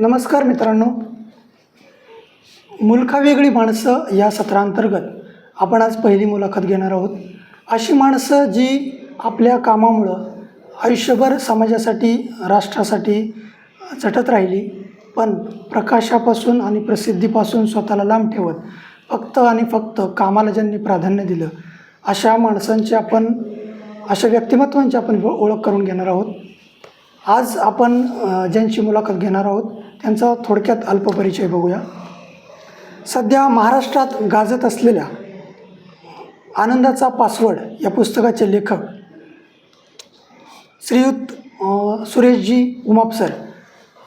नमस्कार मित्रांनो, मुलखावेगळी माणसं या सत्रांतर्गत आपण आज पहिली मुलाखत घेणार आहोत. अशी माणसं जी आपल्या कामामुळं आयुष्यभर समाजासाठी राष्ट्रासाठी झटत राहिली, पण प्रकाशापासून आणि प्रसिद्धीपासून स्वतःला लांब ठेवत फक्त आणि फक्त कामाला ज्यांनी प्राधान्य दिलं, अशा माणसांची अशा व्यक्तिमत्वांची आपण ओळख करून घेणार आहोत. आज आपण ज्यांची मुलाखत घेणार आहोत त्यांचा थोडक्यात अल्पपरिचय बघूया. सध्या महाराष्ट्रात गाजत असलेल्या आनंदाचा पासवर्ड या पुस्तकाचे लेखक श्रीयुत सुरेशजी उमाप सर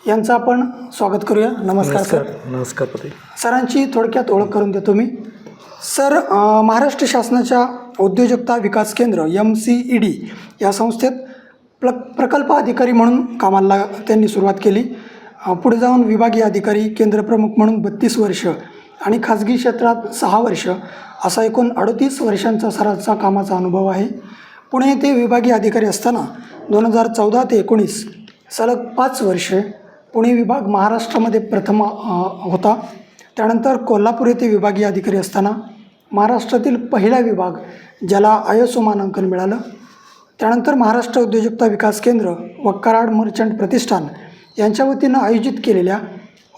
यांचं आपण स्वागत करूया. नमस्कार सर. नमस्कार पते. सरांची थोडक्यात ओळख करून देतो मी. सर महाराष्ट्र शासनाच्या उद्योजकता विकास केंद्र MCED या संस्थेत प्रकल्प अधिकारी म्हणून कामाला त्यांनी सुरुवात केली. पुढे जाऊन विभागीय अधिकारी, केंद्रप्रमुख म्हणून 32 वर्ष आणि खाजगी क्षेत्रात 6 वर्ष असा एकूण 38 वर्षांचा सरांचा कामाचा अनुभव आहे. पुणे येथे विभागीय अधिकारी असताना 2014 ते 19 सलग 5 वर्षे पुणे विभाग महाराष्ट्रामध्ये प्रथम होता. त्यानंतर कोल्हापूर येथे विभागीय अधिकारी असताना महाराष्ट्रातील पहिला विभाग ज्याला ISO मानांकन मिळालं. त्यानंतर महाराष्ट्र उद्योजकता विकास केंद्र व कराड मर्चंट प्रतिष्ठान यांच्या वतीनं आयोजित केलेल्या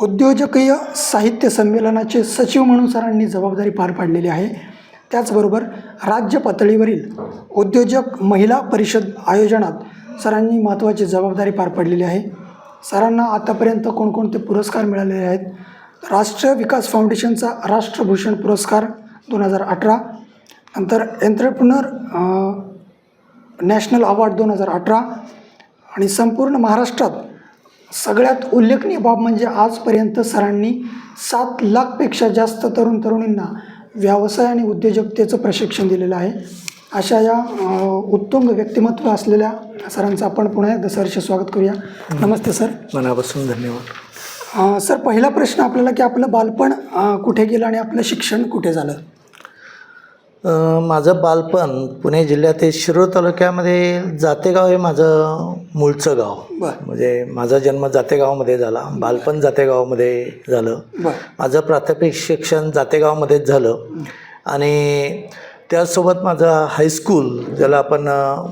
उद्योजकीय साहित्य संमेलनाचे सचिव म्हणून सरांनी जबाबदारी पार पाडलेली आहे. त्याचबरोबर राज्य पातळीवरील उद्योजक महिला परिषद आयोजनात सरांनी महत्त्वाची जबाबदारी पार पाडलेली आहे. सरांना आतापर्यंत कोणकोणते पुरस्कार मिळालेले आहेत? राष्ट्रीय विकास फाउंडेशनचा राष्ट्रभूषण पुरस्कार 2018, नंतर एंटरप्रेन्योर नॅशनल अवॉर्ड 2018 आणि संपूर्ण महाराष्ट्रात सगळ्यात उल्लेखनीय बाब म्हणजे आजपर्यंत सरांनी 7 लाखपेक्षा जास्त तरुणींना व्यवसाय आणि उद्योजकतेचं प्रशिक्षण दिलेलं आहे. अशा या उत्तुंग व्यक्तिमत्व असलेल्या सरांचं आपण पुन्हा एकदा सरचे स्वागत करूया. नमस्ते सर. मनापासून धन्यवाद. सर, पहिला प्रश्न आपल्याला की आपलं बालपण कुठे गेलं आणि आपलं शिक्षण कुठे झालं? माझं बालपण पुणे जिल्ह्यातील शिरूर तालुक्यामध्ये जातेगाव हे माझं मूळचं गाव. म्हणजे माझा जन्म जातेगावमध्ये झाला, बालपण जातेगावमध्ये झालं. माझं प्राथमिक शिक्षण जातेगावमध्येच झालं आणि त्याचसोबत माझं हायस्कूल, ज्याला आपण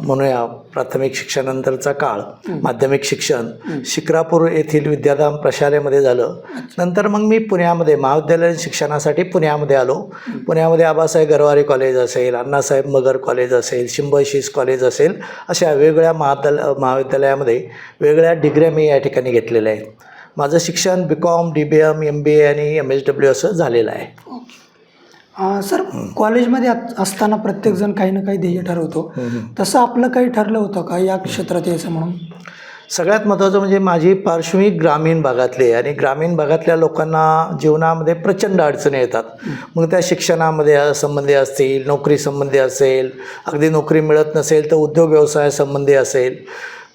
म्हणूया प्राथमिक शिक्षणानंतरचा काळ, माध्यमिक शिक्षण शिक्रापूर येथील विद्याधाम प्रशालेमध्ये झालं. नंतर मग मी पुण्यामध्ये महाविद्यालयीन शिक्षणासाठी पुण्यामध्ये आलो. पुण्यामध्ये आबासाहेब गरवारे कॉलेज असेल, अण्णासाहेब मगर कॉलेज असेल, सिम्बायोसिस कॉलेज असेल, अशा वेगवेगळ्या महाविद्यालयामध्ये वेगळ्या डिग्र्या मी या ठिकाणी घेतलेल्या आहेत. माझं शिक्षण BCom, DBM, MBA आणि MSW असं झालेलं आहे. सर, कॉलेजमध्ये असताना प्रत्येकजण काही ना काही ध्येय ठरवतो, तसं आपलं काही ठरलं होतं का या क्षेत्रात यायचं म्हणून? सगळ्यात महत्त्वाचं म्हणजे माझी पार्श्वभूमी ग्रामीण भागातली आहे आणि ग्रामीण भागातल्या लोकांना जीवनामध्ये प्रचंड अडचणी येतात. मग त्या शिक्षणामध्ये संबंधी असतील, नोकरी संबंधी असेल, अगदी नोकरी मिळत नसेल तर उद्योग व्यवसायासंबंधी असेल.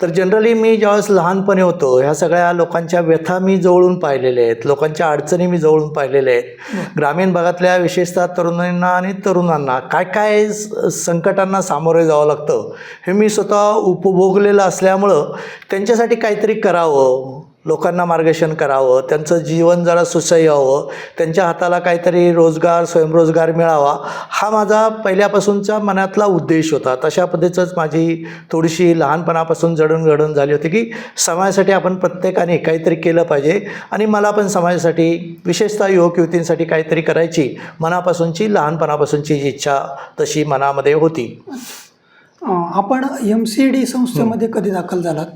तर जनरली मी ज्यावेळेस लहानपणी होतो ह्या सगळ्या लोकांच्या व्यथा मी जवळून पाहिलेल्या आहेत, लोकांच्या अडचणी मी जवळून पाहिलेल्या आहेत. ग्रामीण भागातल्या विशेषतः तरुणांना आणि तरुणांना काय काय संकटांना सामोरे जावं लागतं हे मी स्वतः उपभोगलेलं असल्यामुळं त्यांच्यासाठी काहीतरी करावं, लोकांना मार्गदर्शन करावं, त्यांचं जीवन जरा सुसह्य व्हावं, त्यांच्या हाताला काहीतरी रोजगार, स्वयंरोजगार मिळावा, हा माझा पहिल्यापासूनचा मनातला उद्देश होता. तशा पद्धतीचंच माझी थोडीशी लहानपणापासून जडून झाली होती की समाजासाठी आपण प्रत्येकाने काहीतरी केलं पाहिजे आणि मला पण समाजासाठी, विशेषतः युवक युवतींसाठी काहीतरी करायची मनापासूनची, लहानपणापासूनची जी इच्छा तशी मनामध्ये होती. आपण MCED संस्थेमध्ये कधी दाखल झालात?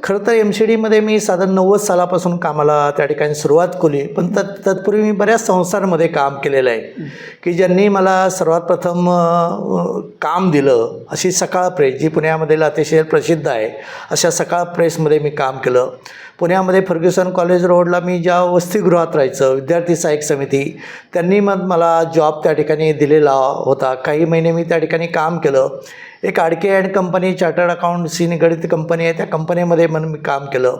खरं तर MCEDमध्ये मी साधारण 90 सालापासून कामाला त्या ठिकाणी सुरुवात केली, पण तत्पूर्वी मी बऱ्याच संस्थांमध्ये काम केलेलं आहे की ज्यांनी मला सर्वात प्रथम काम दिलं. अशी सकाळ प्रेस, जी पुण्यामधील अतिशय प्रसिद्ध आहे, अशा सकाळ प्रेसमध्ये मी काम केलं. पुण्यामध्ये फर्ग्युसन कॉलेज रोडला मी ज्या वसतिगृहात राहायचं, विद्यार्थी सहाय्यक समिती, त्यांनी मग मला जॉब त्या ठिकाणी दिलेला होता. काही महिने मी त्या ठिकाणी काम केलं. एक आडके अँड कंपनी चार्टर्ड अकाउंटशी निगडित कंपनी आहे, त्या कंपनीमध्ये मी काम केलं.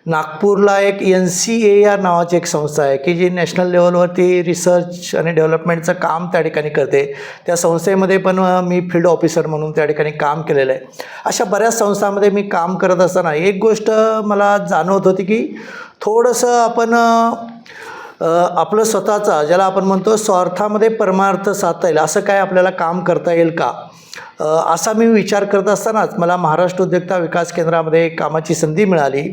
नागपूरला एक NCAR नावाची एक संस्था आहे की जी नॅशनल लेवलवरती रिसर्च आणि डेव्हलपमेंटचं काम त्या ठिकाणी करते. त्या संस्थेमध्ये पण मी फील्ड ऑफिसर म्हणून त्या ठिकाणी काम केलेलं आहे. अशा बऱ्याच संस्थांमध्ये मी काम करत असताना एक गोष्ट मला जाणवत होती की थोडंसं आपण आपलं स्वतःचा, ज्याला आपण म्हणतो स्वार्थामध्ये परमार्थ साधता येईल असं काय आपल्याला काम करता येईल का, असा मी विचार करत असतानाच मला महाराष्ट्र उद्योजकता विकास केंद्रामध्ये कामाची संधी मिळाली.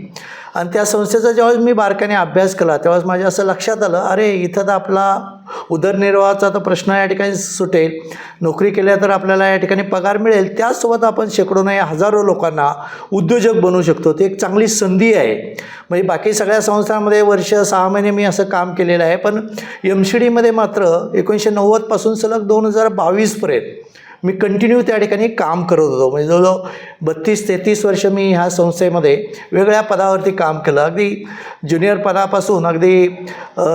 आणि त्या संस्थेचा ज्यावेळेस मी बारकाईने अभ्यास केला त्यावेळेस माझ्या असं लक्षात आलं, अरे इथं तर आपला उदरनिर्वाहाचा तर प्रश्न या ठिकाणी सुटेल, नोकरी केल्या तर आपल्याला या ठिकाणी पगार मिळेल, त्याचसोबत आपण शेकडो नाही हजारो लोकांना उद्योजक बनवू शकतो. ती एक चांगली संधी आहे. म्हणजे बाकी सगळ्या संस्थांमध्ये वर्ष 6 महिने मी असं काम केलेलं आहे, पण MCDमध्ये मात्र 1990 पासून सलग 2022पर्यंत मी कंटिन्यू त्या ठिकाणी काम करत होतो. म्हणजे जवळजवळ 32-33 वर्ष मी ह्या संस्थेमध्ये वेगळ्या पदावरती काम केलं. अगदी ज्युनियर पदापासून अगदी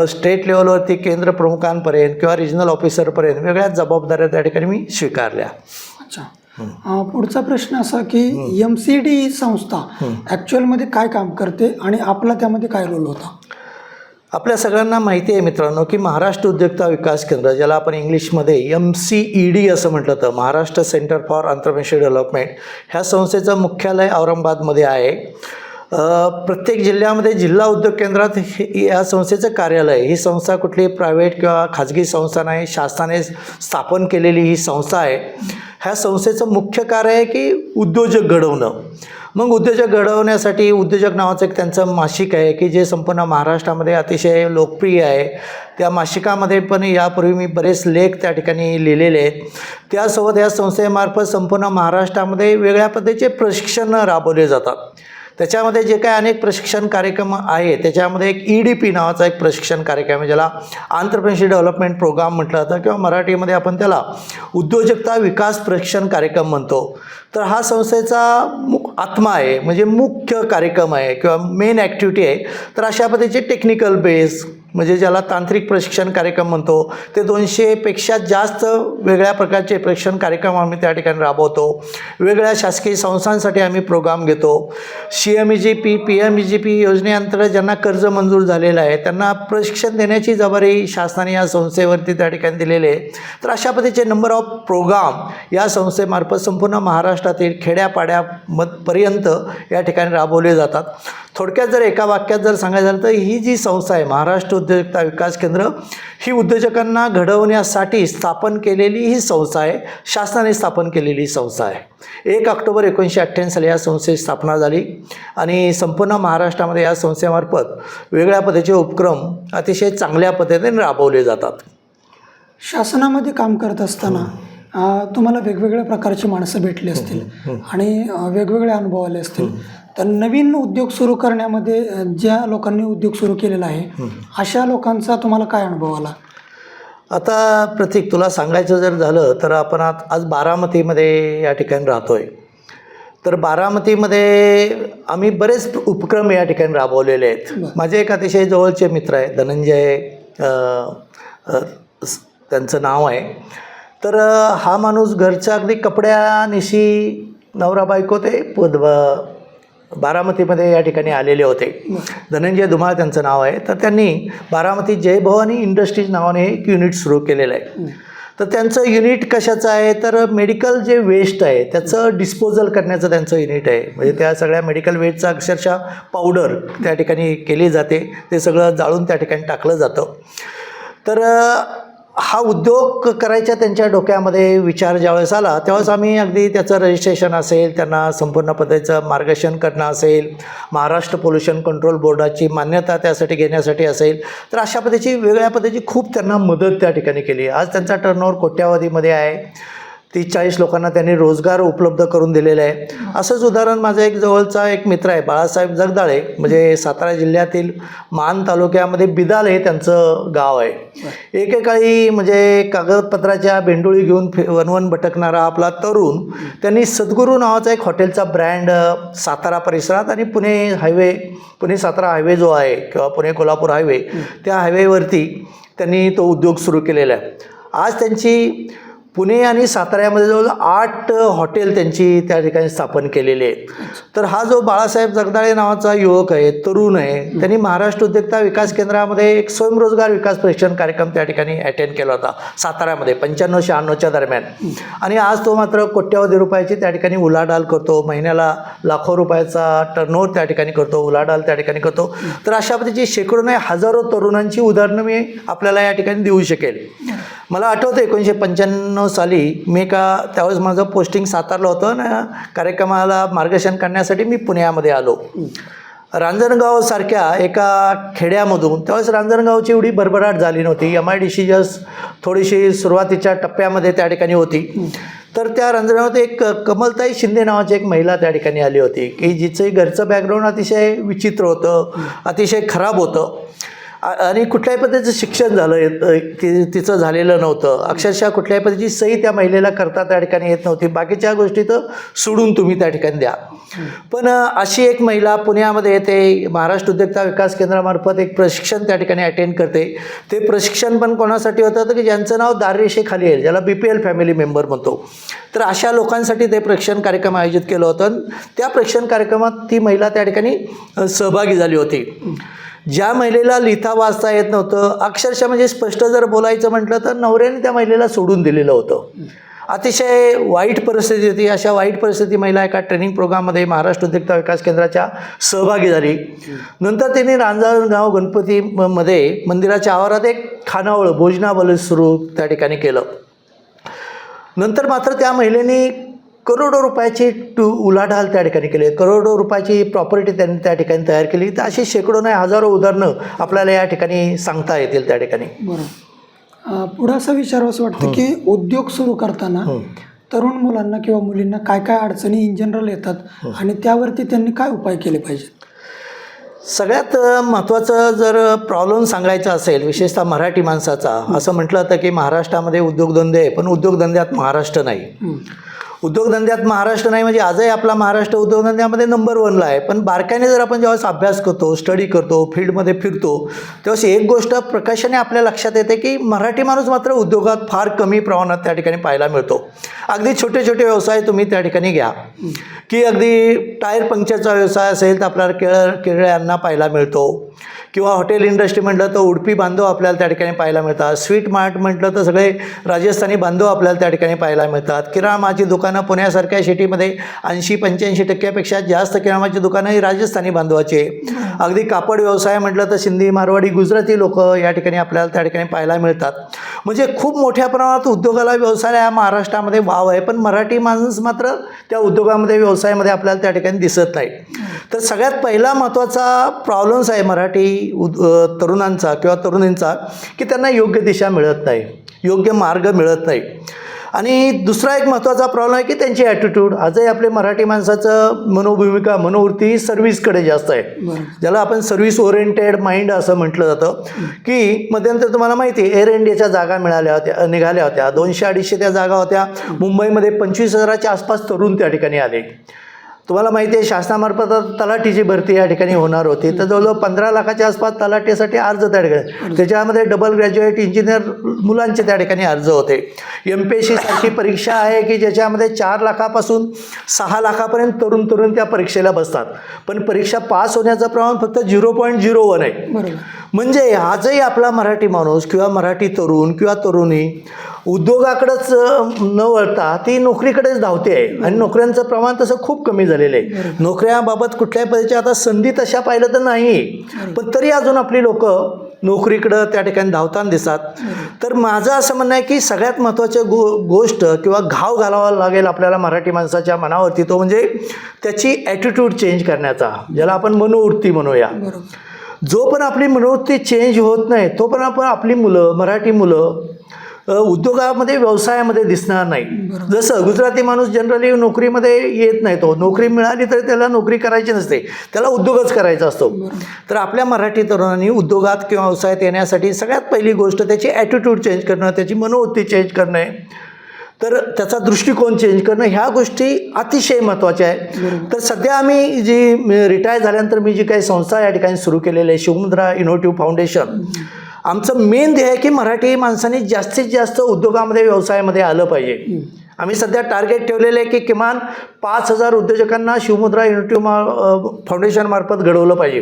स्टेट लेवलवरती केंद्र प्रमुखांपर्यंत किंवा रिजनल ऑफिसरपर्यंत वेगळ्या जबाबदाऱ्या त्या ठिकाणी मी स्वीकारल्या. अच्छा, पुढचा प्रश्न असा की MCD संस्था ॲक्च्युअलमध्ये काय काम करते आणि आपला त्यामध्ये काय रोल होता? आपल्या सगळ्यांना माहिती आहे मित्रांनो की महाराष्ट्र उद्योजकता विकास केंद्र, ज्याला आपण इंग्लिशमध्ये MCED असं म्हटलं तर Maharashtra centre for entrepreneurship development, ह्या संस्थेचं मुख्यालय औरंगाबादमध्ये आहे. प्रत्येक जिल्ह्यामध्ये जिल्हा उद्योग केंद्रात या संस्थेचं कार्यालय आहे. ही संस्था कुठली प्रायव्हेट किंवा खाजगी संस्था नाही, शासनाने स्थापन केलेली ही संस्था आहे. ह्या संस्थेचं मुख्य कार्य आहे की उद्योजक घडवणं. मग उद्योजक घडवण्यासाठी उद्योजक नावाचं एक त्यांचं मासिक आहे की जे संपूर्ण महाराष्ट्रामध्ये अतिशय लोकप्रिय आहे. त्या मासिकामध्ये पण यापूर्वी मी बरेच लेख त्या ठिकाणी लिहिलेले आहेत. त्यासोबत या संस्थेमार्फत संपूर्ण महाराष्ट्रामध्ये वेगळ्या पद्धतीचे प्रशिक्षण राबवले जातात. त्याच्यामध्ये जे काही अनेक प्रशिक्षण कार्यक्रम आहे त्याच्यामध्ये एक EDP नावाचा एक प्रशिक्षण कार्यक्रम आहे, ज्याला एंटरप्रेन्योरशिप डेव्हलपमेंट प्रोग्राम म्हटलं जातं किंवा मराठीमध्ये आपण त्याला उद्योजकता विकास प्रशिक्षण कार्यक्रम म्हणतो. तर हा संस्थेचा आत्मा आहे, म्हणजे मुख्य कार्यक्रम आहे किंवा मेन ॲक्टिव्हिटी आहे. तर अशा पद्धतीचे टेक्निकल बेस, म्हणजे ज्याला तांत्रिक प्रशिक्षण कार्यक्रम म्हणतो, ते 200पेक्षा जास्त वेगळ्या प्रकारचे प्रशिक्षण कार्यक्रम आम्ही त्या ठिकाणी राबवतो. वेगळ्या शासकीय संस्थांसाठी आम्ही प्रोग्राम घेतो. CMEGP PMEGP योजनेअंतर्गत ज्यांना कर्ज मंजूर झालेलं आहे त्यांना प्रशिक्षण देण्याची जबाबदारी शासनाने या संस्थेवरती त्या ठिकाणी दिलेले आहे. तर अशा पद्धतीचे नंबर ऑफ प्रोग्राम या संस्थेमार्फत संपूर्ण महाराष्ट्रातील खेड्यापाड्यापर्यंत या ठिकाणी राबवले जातात. थोडक्यात जर एका वाक्यात जर सांगायचं झालं तर ही जी संस्था आहे महाराष्ट्र उद्योजकता विकास केंद्र, ही उद्योजकांना घडवण्यासाठी स्थापन केलेली ही संस्था आहे, शासनाने स्थापन केलेली संस्था आहे. 1 ऑक्टोबर 1998 साली या संस्थेची स्थापना झाली आणि संपूर्ण महाराष्ट्रामध्ये या संस्थेमार्फत वेगळ्या पद्धतीचे उपक्रम अतिशय चांगल्या पद्धतीने राबवले जातात. शासनामध्ये काम करत असताना तुम्हाला वेगवेगळ्या प्रकारची माणसं भेटली असतील आणि वेगवेगळे अनुभव आले असतील. तर नवीन उद्योग सुरू करण्यामध्ये ज्या लोकांनी उद्योग सुरू केलेला आहे अशा लोकांचा तुम्हाला काय अनुभव आला? आता प्रतीक, तुला सांगायचं जर झालं तर आपण आज बारामतीमध्ये या ठिकाणी राहतो आहे. तर बारामतीमध्ये आम्ही बरेच उपक्रम या ठिकाणी राबवलेले आहेत. माझे एक अतिशय जवळचे मित्र आहे धनंजय, त्यांचं नाव आहे. तर हा माणूस घरच्या अगदी कपड्यानिशी नवरा बायको ते बारामतीमध्ये या ठिकाणी आलेले होते. धनंजय धुमाळ त्यांचं नाव आहे. तर त्यांनी बारामती जय भवानी इंडस्ट्रीज नावाने एक युनिट सुरू केलेलं आहे. तर त्यांचं युनिट कशाचं आहे तर मेडिकल जे वेस्ट आहे त्याचं डिस्पोजल करण्याचं त्यांचं युनिट आहे. म्हणजे त्या सगळ्या मेडिकल वेस्टचा अक्षरशः पावडर त्या ठिकाणी केली जाते, ते सगळं जाळून त्या ठिकाणी टाकलं जातं. तर हा उद्योग करायच्या त्यांच्या डोक्यामध्ये विचार ज्यावेळेस आला त्यावेळेस आम्ही अगदी त्याचं रजिस्ट्रेशन असेल, त्यांना संपूर्ण पद्धतीचं मार्गदर्शन करणं असेल, महाराष्ट्र पोल्युशन कंट्रोल बोर्डाची मान्यता त्यासाठी घेण्यासाठी असेल, तर अशा पद्धतीची वेगळ्या पद्धतीची खूप त्यांना मदत त्या ठिकाणी केली. आज त्यांचा टर्नओव्हर कोट्यावधीमध्ये आहे. 30-40 लोकांना त्यांनी रोजगार उपलब्ध करून दिलेला आहे. असंच उदाहरण माझा एक जवळचा एक मित्र आहे बाळासाहेब जगदाळे, म्हणजे सातारा जिल्ह्यातील मान तालुक्यामध्ये बिदाल हे त्यांचं गाव आहे. एकेकाळी म्हणजे कागदपत्राच्या बेंडोळी घेऊन वनवन भटकणारा आपला तरुण, त्यांनी सद्गुरू नावाचा एक हॉटेलचा ब्रँड सातारा परिसरात आणि पुणे सातारा हायवे जो आहे किंवा पुणे कोल्हापूर हायवे, त्या हायवेवरती त्यांनी तो उद्योग सुरू केलेला आहे. आज त्यांची पुणे आणि साताऱ्यामध्ये जवळजवळ 8 हॉटेल त्यांची त्या ठिकाणी स्थापन केलेले आहेत. तर हा जो बाळासाहेब जगदाळे नावाचा युवक आहे, तरुण आहे, त्यांनी महाराष्ट्र उद्योजकता विकास केंद्रामध्ये एक स्वयंरोजगार विकास प्रशिक्षण कार्यक्रम त्या ठिकाणी अटेंड केला होता साताऱ्यामध्ये 95-96च्या दरम्यान. आणि आज तो मात्र कोट्यवधी रुपयाची त्या ठिकाणी उलाढाल करतो, महिन्याला लाखो रुपयाचा टर्नओव्हर त्या ठिकाणी करतो, उलाढाल त्या ठिकाणी करतो. तर अशा पद्धतीची शेकडो नाही हजारो तरुणांची उदाहरणं मी आपल्याला या ठिकाणी देऊ शकेल. मला आठवतं 1995 साली मी त्यावेळेस माझं पोस्टिंग सातारलं होतं ना, कार्यक्रमाला मार्गदर्शन करण्यासाठी मी पुण्यामध्ये आलो. रांजणगावसारख्या एका खेड्यामधून, त्यावेळेस रांजणगावची एवढी भरभराट झाली नव्हती, MIDC जस्ट थोडीशी सुरुवातीच्या टप्प्यामध्ये त्या ठिकाणी होती. तर त्या रांजणगावात एक कमलताई शिंदे नावाची एक महिला त्या ठिकाणी आली होती की जिचं घरचं बॅकग्राऊंड अतिशय विचित्र होतं, अतिशय खराब होतं आणि कुठल्याही पद्धतीचं शिक्षण झालं तिचं झालेलं नव्हतं. अक्षरशः कुठल्याही पद्धतीची सही त्या महिलेला करता त्या ठिकाणी येत नव्हती. बाकीच्या गोष्टी तर सोडून तुम्ही त्या ठिकाणी द्या. पण अशी एक महिला पुण्यामध्ये येते, महाराष्ट्र उद्योजकता विकास केंद्रामार्फत एक प्रशिक्षण त्या ठिकाणी अटेंड करते. ते प्रशिक्षण पण कोणासाठी होतं की ज्यांचं नाव दारिद्र्यरेषेखाली आहे, ज्याला BPL फॅमिली मेंबर म्हणतो. तर अशा लोकांसाठी ते प्रशिक्षण कार्यक्रम आयोजित केलं होतं. त्या प्रशिक्षण कार्यक्रमात ती महिला त्या ठिकाणी सहभागी झाली होती. ज्या महिलेला लिहिता वाचता येत नव्हतं, अक्षरशः म्हणजे स्पष्ट जर बोलायचं म्हटलं तर नवऱ्याने त्या महिलेला सोडून दिलेलं होतं. अतिशय वाईट परिस्थिती होती. अशा वाईट परिस्थिती महिला एका ट्रेनिंग प्रोग्राममध्ये महाराष्ट्र उद्योजकता विकास केंद्राच्या सहभागी झाली. नंतर त्यांनी रांजणगाव गणपतीमध्ये मंदिराच्या आवारात एक खानावळ भोजनावळ सुरू त्या ठिकाणी केलं. नंतर मात्र त्या महिलेने करोडो रुपयाची उलाढाल त्या ठिकाणी केली, करोडो रुपयाची प्रॉपर्टी त्यांनी त्या ठिकाणी तयार केली. तर अशी शेकडो नाही हजारो उदाहरणं आपल्याला या ठिकाणी सांगता येतील त्या ठिकाणी. बरं, पुढं असं विचारावंसं वाटतं की उद्योग सुरू करताना तरुण मुलांना किंवा मुलींना काय काय अडचणी इन जनरल येतात आणि त्यावरती त्यांनी काय उपाय केले पाहिजेत? सगळ्यात महत्त्वाचं जर प्रॉब्लेम सांगायचा असेल, विशेषतः मराठी माणसाचा, असं म्हटलं होतं की महाराष्ट्रामध्ये उद्योगधंदे आहे, पण उद्योगधंद्यात महाराष्ट्र नाही. उद्योगधंद्यात महाराष्ट्र नाही म्हणजे आजही आपला महाराष्ट्र उद्योगधंद्यामध्ये नंबर 1ला आहे. पण बारकाईने जर आपण जेव्हा अभ्यास करतो, स्टडी करतो, फील्डमध्ये फिरतो, तेव्हाच एक गोष्ट प्रकाशाने आपल्या लक्षात येते की मराठी माणूस मात्र उद्योगात फार कमी प्रमाणात त्या ठिकाणी पाहायला मिळतो. अगदी छोटे छोटे व्यवसाय तुम्ही त्या ठिकाणी घ्या की अगदी टायर पंक्चरचा व्यवसाय असेल तर आपल्याला केरळ्यांना पाहायला मिळतो, किंवा हॉटेल इंडस्ट्री म्हटलं तर उडपी बांधव आपल्याला त्या ठिकाणी पाहायला मिळतात, स्वीट मार्ट म्हटलं तर सगळे राजस्थानी बांधव आपल्याला त्या ठिकाणी पाहायला मिळतात, किराणामाची दुकानं पुण्यासारख्या सिटीमध्ये 80-85% जास्त किराणामाची दुकानं ही राजस्थानी बांधवाची. अगदी कापड व्यवसाय म्हटलं तर सिंधी, मारवाडी, गुजराती लोक या ठिकाणी आपल्याला त्या ठिकाणी पाहायला मिळतात. म्हणजे खूप मोठ्या प्रमाणात उद्योगाला व्यवसायाला या महाराष्ट्रामध्ये वाव आहे, पण मराठी माणूस मात्र त्या उद्योगामध्ये व्यवसायामध्ये आपल्याला त्या ठिकाणी दिसत नाही. तर सगळ्यात पहिला महत्त्वाचा प्रॉब्लेम्स आहे मराठी तरुणांचा किंवा तरुणींचा की त्यांना योग्य दिशा मिळत नाही, योग्य मार्ग मिळत नाही. आणि दुसरा एक महत्त्वाचा प्रॉब्लेम आहे की त्यांची ॲटिट्यूड. आजही आपले मराठी माणसाचं मनोवृत्ती सर्व्हिसकडे जास्त आहे, ज्याला आपण सर्व्हिस ओरिएंटेड माइंड असं म्हटलं जातं. की मध्यंतर तुम्हाला माहिती आहे एअर इंडियाच्या जागा निघाल्या होत्या, 200-250 त्या जागा होत्या. मुंबईमध्ये 25,000च्या आसपास तरुण त्या ठिकाणी आले. तुम्हाला माहिती आहे शासनामार्फत तलाठीची भरती या ठिकाणी होणार होती, तर जवळजवळ 15 लाखाच्या आसपास तलाठीसाठी अर्ज त्या ठिकाणी, त्याच्यामध्ये डबल ग्रॅज्युएट इंजिनियर मुलांचे त्या ठिकाणी अर्ज होते. MPSC सारखी परीक्षा आहे की ज्याच्यामध्ये 4 लाखापासून 6 लाखापर्यंत तरुण त्या परीक्षेला बसतात, पण परीक्षा पास होण्याचं प्रमाण फक्त 0.01 आहे. म्हणजे आजही आपला मराठी माणूस किंवा मराठी तरुण किंवा तरुणी उद्योगाकडेच न वळता ती नोकरीकडेच धावते आहे. आणि नोकऱ्यांचं प्रमाण तसं खूप कमी झालेलं आहे. नोकऱ्याबाबत कुठल्याही पद्धतीच्या आता संधी तशा पाहिलं तर नाही, पण तरी अजून आपली लोक नोकरीकडं त्या ठिकाणी धावताना दिसतात. तर माझं असं म्हणणं आहे की सगळ्यात महत्त्वाचं गोष्ट किंवा घाव घालावा लागेल आपल्याला मराठी माणसाच्या मनावरती, तो म्हणजे त्याची ॲटिट्यूड चेंज करण्याचा, ज्याला आपण मनोवृत्ती म्हणूया. जो पण आपली मनोवृत्ती चेंज होत नाही तो पण आपली मुलं, मराठी मुलं उद्योगामध्ये व्यवसायामध्ये दिसणार नाही. जसं गुजराती माणूस जनरली नोकरीमध्ये येत नाही, तो नोकरी मिळाली तरी त्याला नोकरी करायची नसते, त्याला उद्योगच करायचा असतो. तर आपल्या मराठी तरुणांनी उद्योगात किंवा व्यवसायात येण्यासाठी सगळ्यात पहिली गोष्ट त्याची ॲटिट्यूड चेंज करणं, त्याची मनोवृत्ती चेंज करणे, तर त्याचा दृष्टिकोन चेंज करणं, ह्या गोष्टी अतिशय महत्त्वाच्या आहे. तर सध्या आम्ही जी रिटायर झाल्यानंतर मी जी काही संस्था या ठिकाणी सुरू केलेली आहे, शिवमुद्रा इनोव्हेटिव्ह फाउंडेशन, आमचं मेन ध्येय आहे की मराठी माणसांनी जास्तीत जास्त उद्योगामध्ये व्यवसायामध्ये आलं पाहिजे. आम्ही सध्या टार्गेट ठेवलेलं आहे की किमान 5,000 उद्योजकांना शिवमुद्रा युनिटी फाउंडेशनमार्फत घडवलं पाहिजे.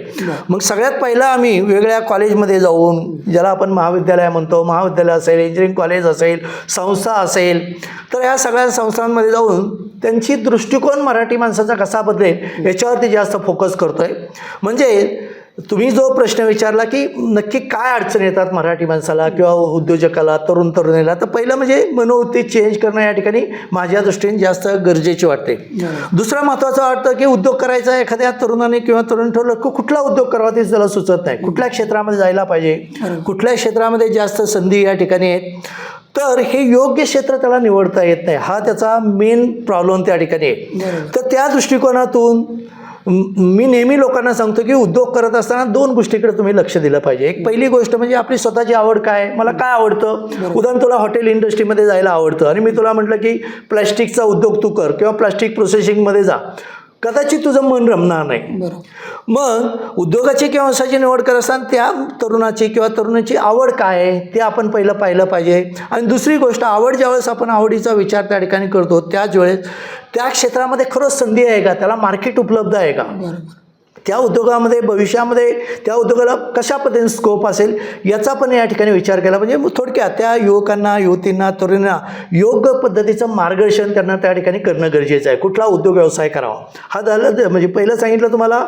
मग सगळ्यात पहिलं आम्ही वेगळ्या कॉलेजमध्ये जाऊन, ज्याला आपण महाविद्यालय म्हणतो, महाविद्यालय असेल, इंजिनिअरिंग कॉलेज असेल, संस्था असेल, तर ह्या सगळ्या संस्थांमध्ये जाऊन त्यांची दृष्टिकोन मराठी माणसाचा कसा बदलेल याच्यावरती जास्त फोकस करतो आहे. म्हणजे तुम्ही जो प्रश्न विचारला की नक्की काय अडचणी येतात मराठी माणसाला किंवा उद्योजकाला, तरुणीला, तर पहिलं म्हणजे मनोवृत्ती चेंज करणं या ठिकाणी माझ्या दृष्टीने जास्त गरजेची वाटते. दुसरं महत्त्वाचं वाटतं की उद्योग करायचा एखाद्या तरुणाने किंवा तरुण ठरवलं की कुठला उद्योग करावा ते त्याला सुचत नाही. कुठल्या क्षेत्रामध्ये जायला पाहिजे, कुठल्या क्षेत्रामध्ये जास्त संधी या ठिकाणी आहेत, तर हे योग्य क्षेत्र त्याला निवडता येत नाही. हा त्याचा मेन प्रॉब्लेम त्या ठिकाणी आहे. तर त्या दृष्टिकोनातून मी नेहमी लोकांना सांगतो की उद्योग करत असताना 2 गोष्टीकडे तुम्ही लक्ष दिलं पाहिजे. एक पहिली गोष्ट म्हणजे आपली स्वतःची आवड काय, मला काय आवडतं. उदाहरण तुला हॉटेल इंडस्ट्रीमध्ये जायला आवडतं आणि मी तुला म्हटलं की प्लॅस्टिकचा उद्योग तू कर किंवा प्लास्टिक प्रोसेसिंगमध्ये जा, कदाचित तुझं मन रमणार नाही. मग उद्योगाची किंवा व्यवसायाची निवड करत असताना त्या तरुणाची किंवा तरुणाची आवड काय आहे ते आपण पहिलं पाहिलं पाहिजे. आणि दुसरी गोष्ट, आवड ज्यावेळेस आपण आवडीचा विचार त्या ठिकाणी करतो त्याच वेळेस त्या क्षेत्रामध्ये खरंच संधी आहे का, त्याला मार्केट उपलब्ध आहे का, त्या उद्योगामध्ये भविष्यामध्ये त्या उद्योगाला कशा पद्धतीने स्कोप असेल याचा पण या ठिकाणी विचार केला. म्हणजे थोडक्यात त्या युवकांना, युवतींना, तरुणांना योग्य पद्धतीचं मार्गदर्शन त्यांना त्या ठिकाणी करणं गरजेचं आहे. कुठला उद्योग व्यवसाय करावा हा झालं. म्हणजे पहिलं सांगितलं तुम्हाला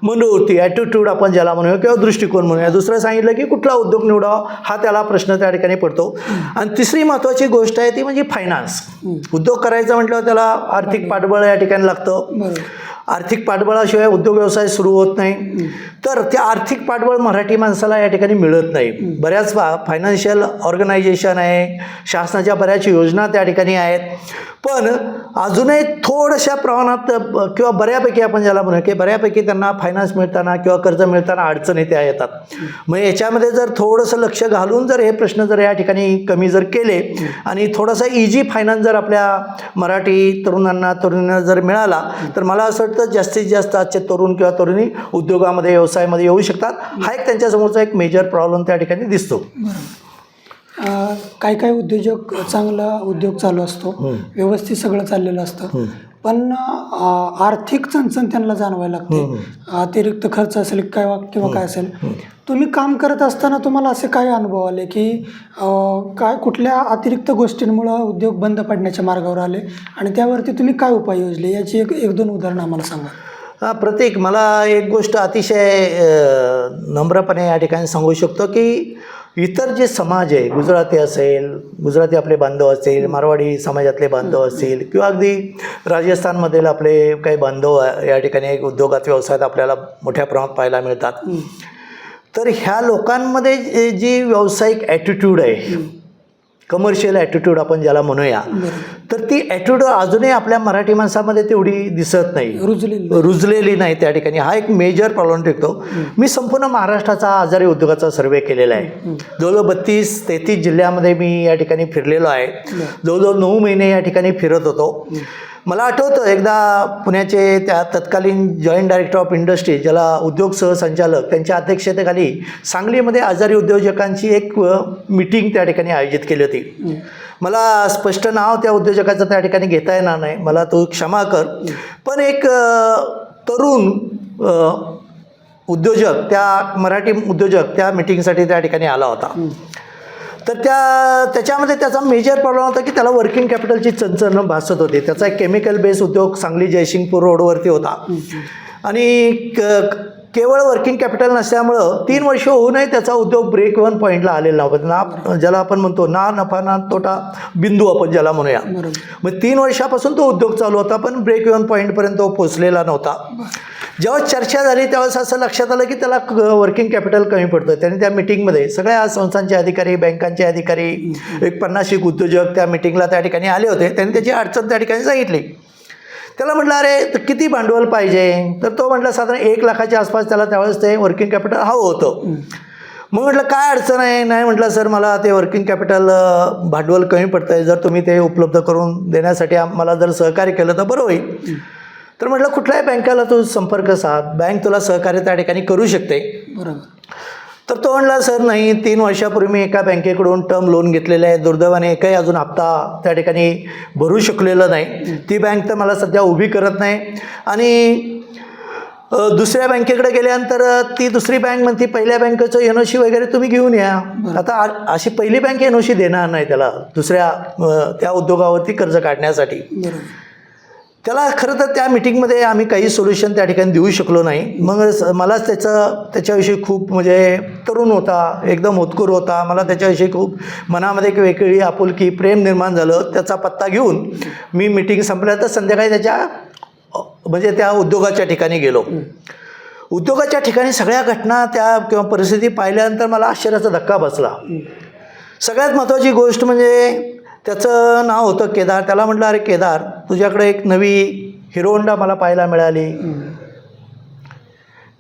मनोवृत्ती, ॲटिट्यूड आपण ज्याला म्हणूया किंवा दृष्टिकोन म्हणूया. दुसरं सांगितलं की कुठला उद्योग निवडावा हा त्याला प्रश्न त्या ठिकाणी पडतो. आणि तिसरी महत्त्वाची गोष्ट आहे ती म्हणजे फायनान्स. उद्योग करायचा म्हटल्यावर त्याला आर्थिक पाठबळ या ठिकाणी लागतं. आर्थिक पाठबळाशिवाय उद्योग व्यवसाय सुरू होत नाही. तर ते आर्थिक पाठबळ मराठी माणसाला या ठिकाणी मिळत नाही. बऱ्याच फायनान्शियल ऑर्गनायझेशन आहे, शासनाच्या बऱ्याच योजना त्या ठिकाणी आहेत, पण अजूनही थोड्याशा प्रमाणात किंवा बऱ्यापैकी आपण ज्याला म्हणू की बऱ्यापैकी त्यांना फायनान्स मिळताना किंवा कर्ज मिळताना अडचणी त्या येतात. मग याच्यामध्ये जर थोडंसं लक्ष घालून जर हे प्रश्न जर या ठिकाणी कमी जर केले आणि थोडासा इझी फायनान्स जर आपल्या मराठी तरुणांना तरुणींना जर मिळाला तर मला असं वाटतं जास्तीत जास्त आजचे तरुण किंवा तरुणी उद्योगामध्ये व्यवसायामध्ये येऊ शकतात. हा एक त्यांच्यासमोरचा एक मेजर प्रॉब्लेम त्या ठिकाणी दिसतो. काही काही उद्योजक चांगला उद्योग चालू असतो, व्यवस्थित सगळं चाललेलं असतं, पण आर्थिक चणचण त्यांना जाणवायला लागते. अतिरिक्त खर्च असेल किंवा काय असेल. तुम्ही काम करत असताना तुम्हाला असे काय अनुभव आले की काय कुठल्या अतिरिक्त गोष्टींमुळं उद्योग बंद पडण्याच्या मार्गावर आले आणि त्यावरती तुम्ही काय उपाय योजले याची एक 2 उदाहरणं आम्हाला सांगा. प्रतीक, मला एक गोष्ट अतिशय नम्रपणे या ठिकाणी सांगू शकतो की इतर जे समाज आहे, गुजराती असेल, गुजराती आपले बांधव असतील, मारवाडी समाजातले बांधव असतील किंवा अगदी राजस्थानमधील आपले काही बांधव या ठिकाणी उद्योगात व्यवसायात आपल्याला मोठ्या प्रमाणात पाहायला मिळतात. तर ह्या लोकांमध्ये जी व्यावसायिक ॲटिट्यूड आहे, कमर्शियल ॲटिट्यूड आपण ज्याला म्हणूया, तर ती ॲटिट्यूड अजूनही आपल्या मराठी माणसामध्ये तेवढी दिसत नाही, रुजलेली नाही त्या ठिकाणी. हा एक मेजर प्रॉब्लेम टिकतो. मी संपूर्ण महाराष्ट्राचा आजारी उद्योगाचा सर्वे केलेला आहे. जवळजवळ 32-33 जिल्ह्यामध्ये मी या ठिकाणी फिरलेलो आहे. जवळजवळ 9 महिने या ठिकाणी फिरत होतो. मला आठवतं एकदा पुण्याचे त्या तत्कालीन जॉईंट डायरेक्टर ऑफ इंडस्ट्री, ज्याला उद्योग सहसंचालक, त्यांच्या अध्यक्षतेखाली सांगलीमध्ये आजारी उद्योजकांची एक मीटिंग त्या ठिकाणी आयोजित केली होती. मला स्पष्ट नाव त्या उद्योजकाचं त्या ठिकाणी घेता येणार नाही, मला तो क्षमा कर. पण एक तरुण उद्योजक, त्या मराठी उद्योजक त्या मीटिंगसाठी त्या ठिकाणी आला होता. तर त्याच्यामध्ये त्याचा मेजर प्रॉब्लेम होता की त्याला वर्किंग कॅपिटलची चणचण भासत होती. त्याचा एक केमिकल बेस उद्योग सांगली जयसिंगपूर रोडवरती होता आणि केवळ वर्किंग कॅपिटल नसल्यामुळं 3 वर्ष होऊनही त्याचा उद्योग ब्रेक इव्हन पॉईंटला आलेला नव्हता. ना ज्याला आपण म्हणतो ना नफा ना तोटा बिंदू आपण ज्याला म्हणूया. मग 3 वर्षापासून तो उद्योग चालू होता पण ब्रेक इव्हन पॉईंटपर्यंत तो पोचलेला नव्हता. जेव्हा चर्चा झाली त्यावेळेस असं लक्षात आलं की त्याला वर्किंग कॅपिटल कमी पडतं. त्यांनी त्या मिटिंगमध्ये सगळ्या संस्थांचे अधिकारी, बँकांचे अधिकारी, एक 50 उद्योजक त्या मिटिंगला त्या ठिकाणी आले होते. त्यांनी त्याची अडचण त्या ठिकाणी सांगितली. त्याला म्हटलं, अरे तर किती भांडवल पाहिजे? तर तो म्हटलं साधारण 1 लाखाच्या आसपास त्याला त्यावेळेस ते वर्किंग कॅपिटल हवं होतं. मग म्हटलं काय अडचण आहे? नाही म्हटलं सर, मला ते वर्किंग कॅपिटल भांडवल कमी पडतं आहे, जर तुम्ही ते उपलब्ध करून देण्यासाठी मला जर सहकार्य केलं तर बरं होईल. तर म्हटलं कुठल्याही बँकेला तू संपर्क साध, बँक तुला सहकार्य त्या ठिकाणी करू शकते. बरोबर. तर तो म्हणला सर नाही 3 वर्षापूर्वी मी एका बँकेकडून टर्म लोन घेतलेलं आहे, दुर्दैवाने एकही अजून हप्ता त्या ठिकाणी भरू शकलेलं नाही. ती बँक तर मला सध्या उभी करत नाही. आणि दुसऱ्या बँकेकडे गेल्यानंतर ती दुसरी बँक म्हणते पहिल्या बँकेचं एनओसी वगैरे तुम्ही घेऊन या. आता अशी पहिली बँक एनओसी देणार नाही त्याला दुसऱ्या त्या उद्योगावरती कर्ज काढण्यासाठी. त्याला खरं तर त्या मिटिंगमध्ये आम्ही काही सोल्युशन त्या ठिकाणी देऊ शकलो नाही. मग मलाच त्याच्याविषयी खूप म्हणजे तरुण होता, एकदम होतकूर होता, मला त्याच्याविषयी खूप मनामध्ये एक वेगळी आपुलकी प्रेम निर्माण झालं. त्याचा पत्ता घेऊन मी मिटिंग संपल्या तर संध्याकाळी त्याच्या म्हणजे त्या उद्योगाच्या ठिकाणी गेलो. उद्योगाच्या ठिकाणी सगळ्या घटना त्या किंवा परिस्थिती पाहिल्यानंतर मला आश्चर्याचा धक्का बसला. सगळ्यात महत्त्वाची गोष्ट म्हणजे त्याचं नाव होतं केदार. त्याला म्हटलं अरे केदार, तुझ्याकडे एक नवी हिरो होंडा मला पाहायला मिळाली,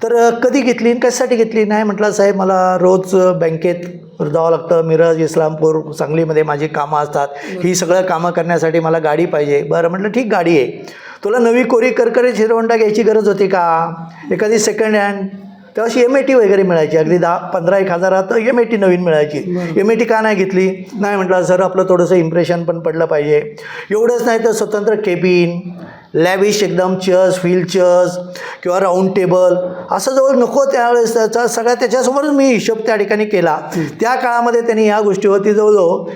तर कधी घेतली आणि कशासाठी घेतली? नाही म्हटलं साहेब मला रोज बँकेत जावं लागतं, मिरज, इस्लामपूर, सांगलीमध्ये माझी कामं असतात, ही सगळं कामं करण्यासाठी मला गाडी पाहिजे. बरं म्हटलं ठीक गाडी आहे, तुला नवी कोरी करकरीत हिरो होंडा घ्यायची गरज होती का? एखादी सेकंड हँड तेव्हा MAT वगैरे मिळायची, अगदी 10-15 हजारात MAT नवीन मिळायची. MAT का नाही घेतली? नाही म्हटलं सर आपलं थोडंसं इम्प्रेशन पण पडलं पाहिजे. एवढंच नाही तर स्वतंत्र केबिन, लॅविश एकदम चेअर्स, व्हील चेअर्स किंवा राऊंड टेबल असं जवळ नको त्यावेळेस त्याचा सगळ्या त्याच्यासमोरच मी हिशोब त्या ठिकाणी केला. त्या काळामध्ये त्यांनी ह्या गोष्टीवरती जवळजवळ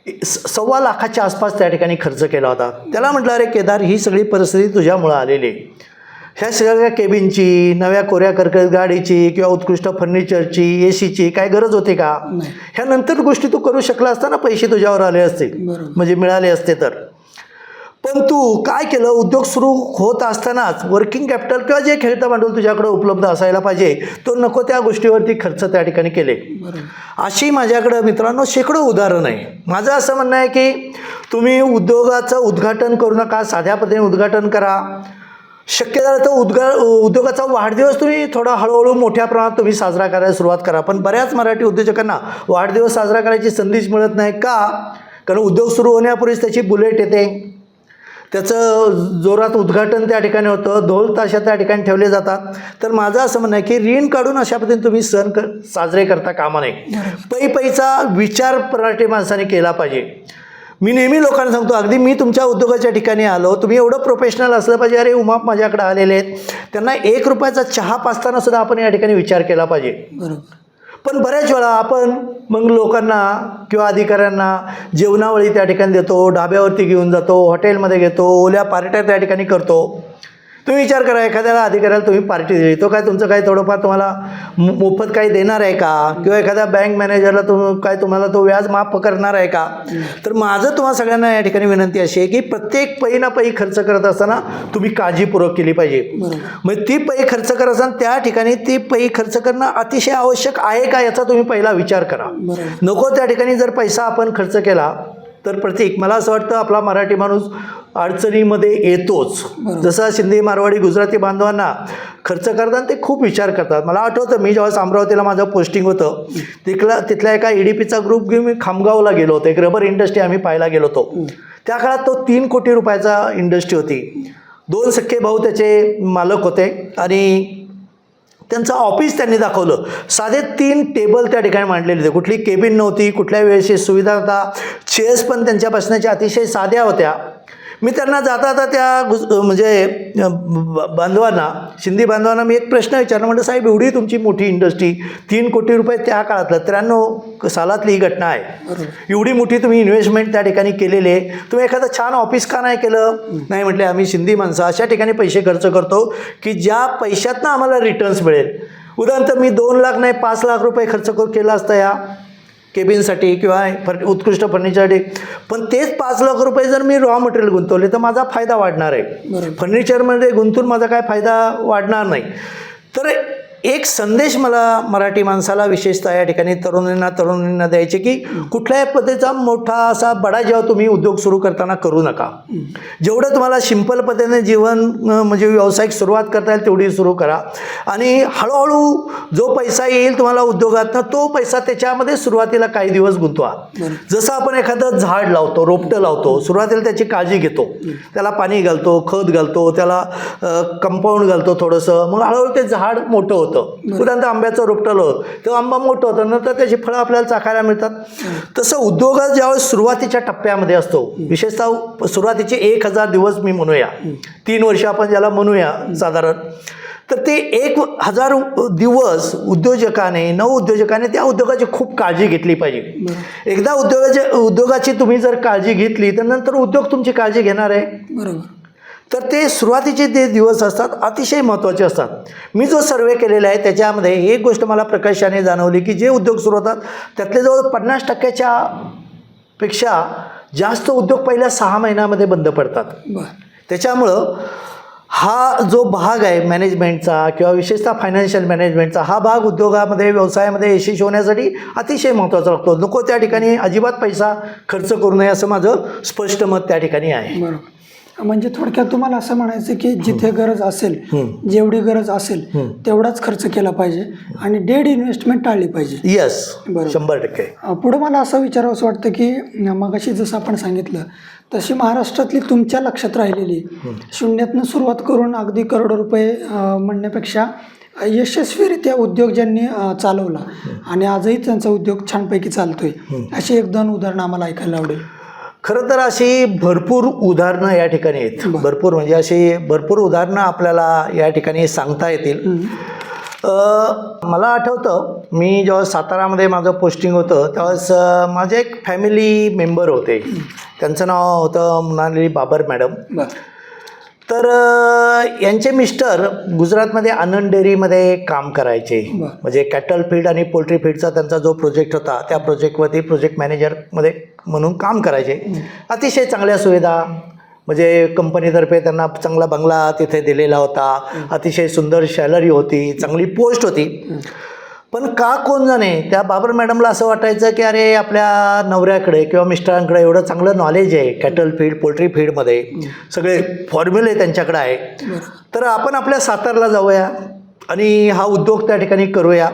1.25 लाखाच्या आसपास त्या ठिकाणी खर्च केला होता. त्याला म्हटलं अरे केदार, ही सगळी परिस्थिती तुझ्यामुळं आलेली आहे. ह्या सगळ्या केबिनची, नव्या कोऱ्या करकरीत गाडीची किंवा उत्कृष्ट फर्निचरची, ACची काय गरज होती का? ह्यानंतर गोष्टी तू करू शकला असता ना, पैसे तुझ्यावर आले असते, म्हणजे मिळाले असते तर. पण तू काय केलं, उद्योग सुरू होत असतानाच वर्किंग कॅपिटल किंवा जे खेळतं भांडवल तुझ्याकडे उपलब्ध असायला पाहिजे, तो नको त्या गोष्टीवरती खर्च त्या ठिकाणी केले. अशी माझ्याकडं मित्रांनो शेकडो उदाहरणं आहे. माझं असं म्हणणं आहे की तुम्ही उद्योगाचं उद्घाटन करू नका, साध्या पद्धतीने उद्घाटन करा. शक्य झालं तर उद्योगाचा वाढदिवस तुम्ही थोडा हळूहळू मोठ्या प्रमाणात तुम्ही साजरा करायला सुरुवात करा. पण बऱ्याच मराठी उद्योजकांना वाढदिवस साजरा करायची संधीच मिळत नाही का? कारण उद्योग सुरू होण्यापूर्वीच त्याची बुलेट येते, त्याचं जोरात उद्घाटन त्या ठिकाणी होतं, ढोल ताशा त्या ठिकाणी ठेवले जातात. तर माझं असं म्हणणं आहे की ऋण काढून अशा पद्धतीने तुम्ही सण साजरे करता कामा नये. पैचा विचार मराठी माणसाने केला पाहिजे. मी नेहमी लोकांना सांगतो, अगदी मी तुमच्या उद्योगाच्या ठिकाणी आलो, तुम्ही एवढं प्रोफेशनल असलं पाहिजे. अरे उमाप माझ्याकडे आलेले आहेत, त्यांना 1 रुपयाचा चहा पाजताना सुद्धा आपण या ठिकाणी विचार केला पाहिजे. पण बऱ्याच वेळा आपण मग लोकांना किंवा अधिकाऱ्यांना जेवणावळी त्या ठिकाणी देतो, ढाब्यावरती घेऊन जातो, हॉटेलमध्ये घेतो, ओल्या पार्ट्या त्या ठिकाणी करतो. तुम्ही विचार करा, एखाद्याला अधिकाऱ्याला तुम्ही पार्टी दिली, तो काय तुमचं काही थोडंफार तुम्हाला मोफत काही देणार आहे का? किंवा एखाद्या बँक मॅनेजरला तुम्हाला तो व्याज माफ करणार आहे का? तर माझं तुम्हाला सगळ्यांना या ठिकाणी विनंती अशी आहे की प्रत्येक पै ना पै खर्च करत असताना तुम्ही काळजीपूर्वक केली पाहिजे. मग ती पै खर्च करत असताना त्या ठिकाणी ती पै खर्च करणं अतिशय आवश्यक आहे का याचा तुम्ही पहिला विचार करा. नको त्या ठिकाणी जर पैसा आपण खर्च केला तर प्रत्येक, मला असं वाटतं आपला मराठी माणूस अडचणीमध्ये येतोच. जसं सिंधी, मारवाडी, गुजराती बांधवांना खर्च करताना ते खूप विचार करतात. मला आठवतं मी जेव्हा अमरावतीला माझं पोस्टिंग होतं, तिथल्या एका EDPचा ग्रुप घेऊन मी खामगावला गेलो होतो. एक रबर इंडस्ट्री आम्ही पाहायला गेलो होतो. त्या काळात तो 3 कोटी रुपयाचा इंडस्ट्री होती. 2 सख्खे भाऊ त्याचे मालक होते आणि त्यांचं ऑफिस त्यांनी दाखवलं. साधे 3 टेबल त्या ठिकाणी मांडलेले होते, कुठली केबिन नव्हती, कुठल्या वेळेची सुविधा नव्हता, चेअर्स पण त्यांच्या बसण्याच्या अतिशय साध्या होत्या. मी त्यांना जाता त्या म्हणजे बांधवांना, सिंधी बांधवांना मी एक प्रश्न विचारला. म्हटलं साहेब एवढी तुमची मोठी इंडस्ट्री, 3 कोटी रुपये त्या काळातलं 93 सालातली ही घटना आहे, एवढी मोठी तुम्ही इन्व्हेस्टमेंट त्या ठिकाणी केलेली आहे, तुम्ही एखादं छान ऑफिस का नाही केलं? नाही म्हटले, आम्ही सिंधी माणसं अशा ठिकाणी पैसे खर्च करतो की ज्या पैशातनं आम्हाला रिटर्न्स मिळेल. उदाहरणार्थ मी 2 लाख नाही 5 लाख रुपये खर्च केला असता या केबिनसाठी किंवा उत्कृष्ट फर्निचरसाठी, पण तेच 5 लाख रुपये जर मी रॉ मटेरियल गुंतवले तर माझा फायदा वाढणार आहे. फर्निचरमध्ये गुंतून माझा काय फायदा वाढणार नाही. तर एक संदेश मला मराठी माणसाला विशेषतः या ठिकाणी तरुणींना द्यायचे की कुठल्याही पद्धतीचा मोठा असा बडा जेव्हा तुम्ही उद्योग सुरू करताना करू नका. जेवढं तुम्हाला सिंपल पद्धतीने जीवन म्हणजे व्यावसायिक सुरुवात करता येईल तेवढी सुरू करा आणि हळूहळू जो पैसा येईल तुम्हाला उद्योगातनं तो पैसा त्याच्यामध्ये सुरुवातीला काही दिवस गुंतवा. जसं आपण एखादं झाड लावतो, रोपटं लावतो, सुरुवातीला त्याची काळजी घेतो, त्याला पाणी घालतो, खत घालतो, त्याला कंपाऊंड घालतो थोडंसं, मग हळूहळू ते झाड मोठं होतं. होतं. उदाहरणार्थ आंब्याचं रोपटं लावलं तेव्हा आंबा मोठं होतं, नंतर त्याची फळं आपल्याला चाखायला मिळतात. तसं उद्योगात ज्यावेळेस सुरुवातीच्या टप्प्यामध्ये असतो, विशेषतः सुरुवातीचे 1000 दिवस मी म्हणूया, 3 वर्ष आपण ज्याला म्हणूया साधारण, तर ते 1000 दिवस नवउद्योजकाने त्या उद्योगाची खूप काळजी घेतली पाहिजे. एकदा उद्योगाची तुम्ही जर काळजी घेतली तर नंतर उद्योग तुमची काळजी घेणार आहे. बरोबर. तर ते सुरुवातीचे जे दिवस असतात अतिशय महत्त्वाचे असतात. मी जो सर्वे केलेला आहे त्याच्यामध्ये एक गोष्ट मला प्रकर्षाने जाणवली की जे उद्योग सुरू होतात त्यातले जवळ 50% पेक्षा जास्त उद्योग पहिल्या 6 महिन्यामध्ये बंद पडतात. त्याच्यामुळं हा जो भाग आहे मॅनेजमेंटचा किंवा विशेषतः फायनान्शियल मॅनेजमेंटचा, हा भाग उद्योगामध्ये व्यवसायामध्ये यशस्वी होण्यासाठी अतिशय महत्त्वाचा लागतो. नको त्या ठिकाणी अजिबात पैसा खर्च करू नये असं माझं स्पष्ट मत त्या ठिकाणी आहे. बरोबर. म्हणजे थोडक्यात तुम्हाला असं म्हणायचं की जिथे गरज असेल, जेवढी गरज असेल तेवढाच खर्च केला पाहिजे आणि डेड इन्व्हेस्टमेंट टाळली पाहिजे. येस, 100%. पुढं मला असं विचारावंसं वाटतं की मगाशी जसं आपण सांगितलं तशी महाराष्ट्रातली तुमच्या लक्षात राहिलेली शून्यातनं सुरुवात करून अगदी करोडो रुपये म्हणण्यापेक्षा यशस्वीरित्या उद्योग ज्यांनी चालवला आणि आजही त्यांचा उद्योग छानपैकी चालतोय, अशी 1-2 उदाहरणं आम्हाला ऐकायला आवडेल. खरं तर अशी भरपूर उदाहरणं या ठिकाणी आहेत. भरपूर म्हणजे अशी भरपूर उदाहरणं आपल्याला या ठिकाणी सांगता येतील. मला आठवतं मी जेव्हा सातारामध्ये माझं पोस्टिंग होतं त्यावेळेस माझे एक फॅमिली मेंबर होते, त्यांचं नाव होतं मृणाली बाबर मॅडम. तर यांचे मिस्टर गुजरातमध्ये आनंद डेअरीमध्ये काम करायचे. म्हणजे कॅटल फीड आणि पोल्ट्री फीडचा त्यांचा जो प्रोजेक्ट होता त्या प्रोजेक्टवरती प्रोजेक्ट मॅनेजरमध्ये म्हणून काम करायचे. अतिशय चांगल्या सुविधा, म्हणजे कंपनीतर्फे त्यांना चांगला बंगला तिथे दिलेला होता, अतिशय सुंदर सॅलरी होती, चांगली पोस्ट होती. पण का कोण जाणे त्या बाबर मॅडमला असं वाटायचं की अरे आपल्या नवऱ्याकडे किंवा मिस्टरांकडे एवढं चांगलं नॉलेज आहे कॅटल फीड पोल्ट्री फीडमध्ये, सगळे फॉर्म्युले त्यांच्याकडे आहे, तर आपण आपल्या सातारला जाऊया आणि हा उद्योग त्या ठिकाणी करूया.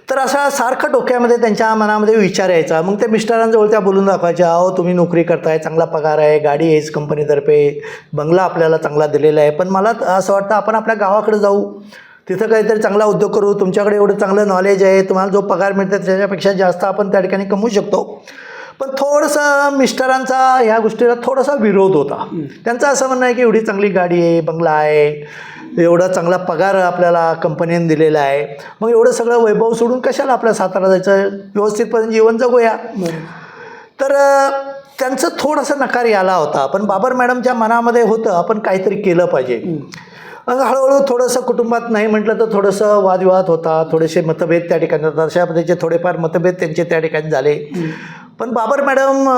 तर असा सारखं डोक्यामध्ये त्यांच्या मनामध्ये विचार यायचा. मग त्या मिस्टरांजवळ त्या बोलून दाखवायच्या, अहो तुम्ही नोकरी करताय, चांगला पगार आहे, गाडी आहेच कंपनीतर्फे, बंगला आपल्याला चांगला दिलेला आहे, पण मला असं वाटतं आपण आपल्या गावाकडे जाऊ, तिथं काहीतरी चांगला उद्योग करू, तुमच्याकडे एवढं चांगलं नॉलेज आहे, तुम्हाला जो पगार मिळतो त्याच्यापेक्षा जास्त आपण त्या ठिकाणी कमवू शकतो. पण थोडंसं मिस्टरांचा ह्या गोष्टीला थोडासा विरोध होता. त्यांचं असं म्हणणं आहे की एवढी चांगली गाडी आहे, बंगला आहे, एवढा चांगला पगार आपल्याला कंपनीने दिलेला आहे, मग एवढं सगळं वैभव सोडून कशाला आपल्या सातारा जायचं, व्यवस्थितपणे जीवन जगूया. तर त्यांचं थोडंसं नकार आला होता. पण बाबर मॅडमच्या मनामध्ये होतं आपण काहीतरी केलं पाहिजे. मग हळूहळू थोडंसं कुटुंबात नाही म्हटलं तर थोडंसं वादविवाद होता, थोडेसे मतभेद त्या ठिकाणी होतात, अशा पद्धतीचे थोडेफार मतभेद त्यांचे त्या ठिकाणी झाले. पण बाबर मॅडम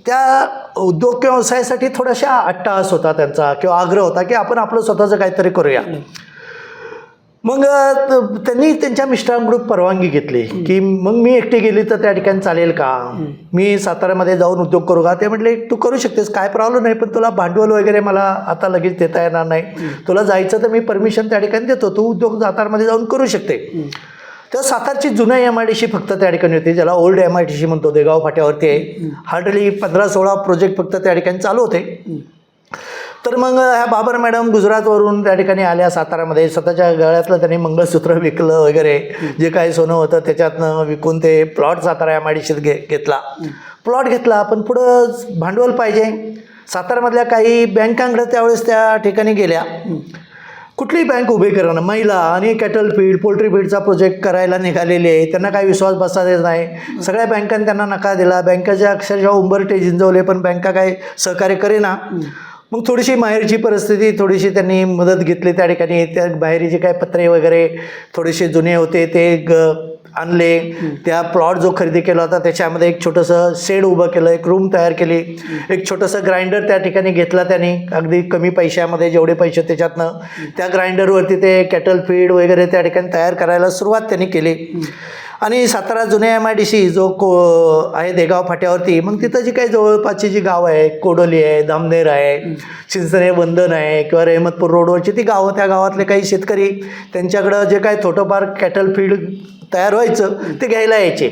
त्या उद्योग किंवा व्यवसायासाठी थोडाशा अट्टहास होता त्यांचा किंवा आग्रह होता की आपण आपलं स्वतःचं काहीतरी करूया. मग त्यांनी त्यांच्या मिस्टरांकडून परवानगी घेतली की मग मी एकटी गेली तर त्या ठिकाणी चालेल का, मी साताऱ्यामध्ये जाऊन उद्योग करू का. ते म्हटले तू करू शकतेस, काय प्रॉब्लेम नाही, पण तुला भांडवल वगैरे मला आता लगेच देता येणार नाही, तुला जायचं तर मी परमिशन त्या ठिकाणी देतो, तू उद्योग सातारमध्ये जाऊन करू शकते. तर सातारची जुन्या MIDC फक्त त्या ठिकाणी होती, ज्याला ओल्ड MIDC म्हणतो, देगाव फाट्यावरती आहे. हार्डली 15-16 प्रोजेक्ट फक्त त्या ठिकाणी चालू होते. तर मग ह्या बाबर मॅडम गुजरातवरून त्या ठिकाणी आल्या सातारामध्ये, स्वतःच्या गळ्यातलं त्यांनी मंगळसूत्र विकलं वगैरे, जे काही सोनं होतं त्याच्यातनं विकून ते प्लॉट सातारा MIDCत घेतला. प्लॉट घेतला, पण पुढं भांडवल पाहिजे. सातारामधल्या काही बँकांकडे त्यावेळेस त्या ठिकाणी गेल्या, कुठलीही बँक उभी करणं, महिला आणि कॅटल फीड पोल्ट्री फीडचा प्रोजेक्ट करायला निघालेले आहे, त्यांना काही विश्वास बसता देत नाही. सगळ्या बँकांनी त्यांना नकार दिला, बँकाच्या अक्षरशः उंबरठे झिंजवले, पण बँका काही सहकार्य करेना. मग थोडीशी माहेरची परिस्थिती, थोडीशी त्यांनी मदत घेतली त्या ठिकाणी. त्या बाहेरचे काय पत्रे वगैरे थोडेसे जुने होते ते आणले. त्या प्लॉट जो खरेदी केला होता त्याच्यामध्ये एक छोटंसं शेड उभं केलं, एक रूम तयार केली, एक छोटंसं ग्राइंडर त्या ठिकाणी घेतला त्यांनी, अगदी कमी पैशामध्ये, जेवढे पैसे त्याच्यातनं त्या ग्राइंडरवरती ते कॅटल फीड वगैरे त्या ठिकाणी तयार करायला सुरुवात त्यांनी केली. आणि सातारा जुन्या MIDC जो आहे देगाव फाट्यावरती, मग तिथं जी काही जवळपासची जी गावं आहे, कोडोली आहे, धामनेर आहे, चिंचणे वंदन आहे किंवा रहमतपूर रोडवरची ती गावं, त्या गावातले काही शेतकरी त्यांच्याकडं जे काही थोडंफार कॅटल फीड तयार व्हायचं ते घ्यायला यायचे.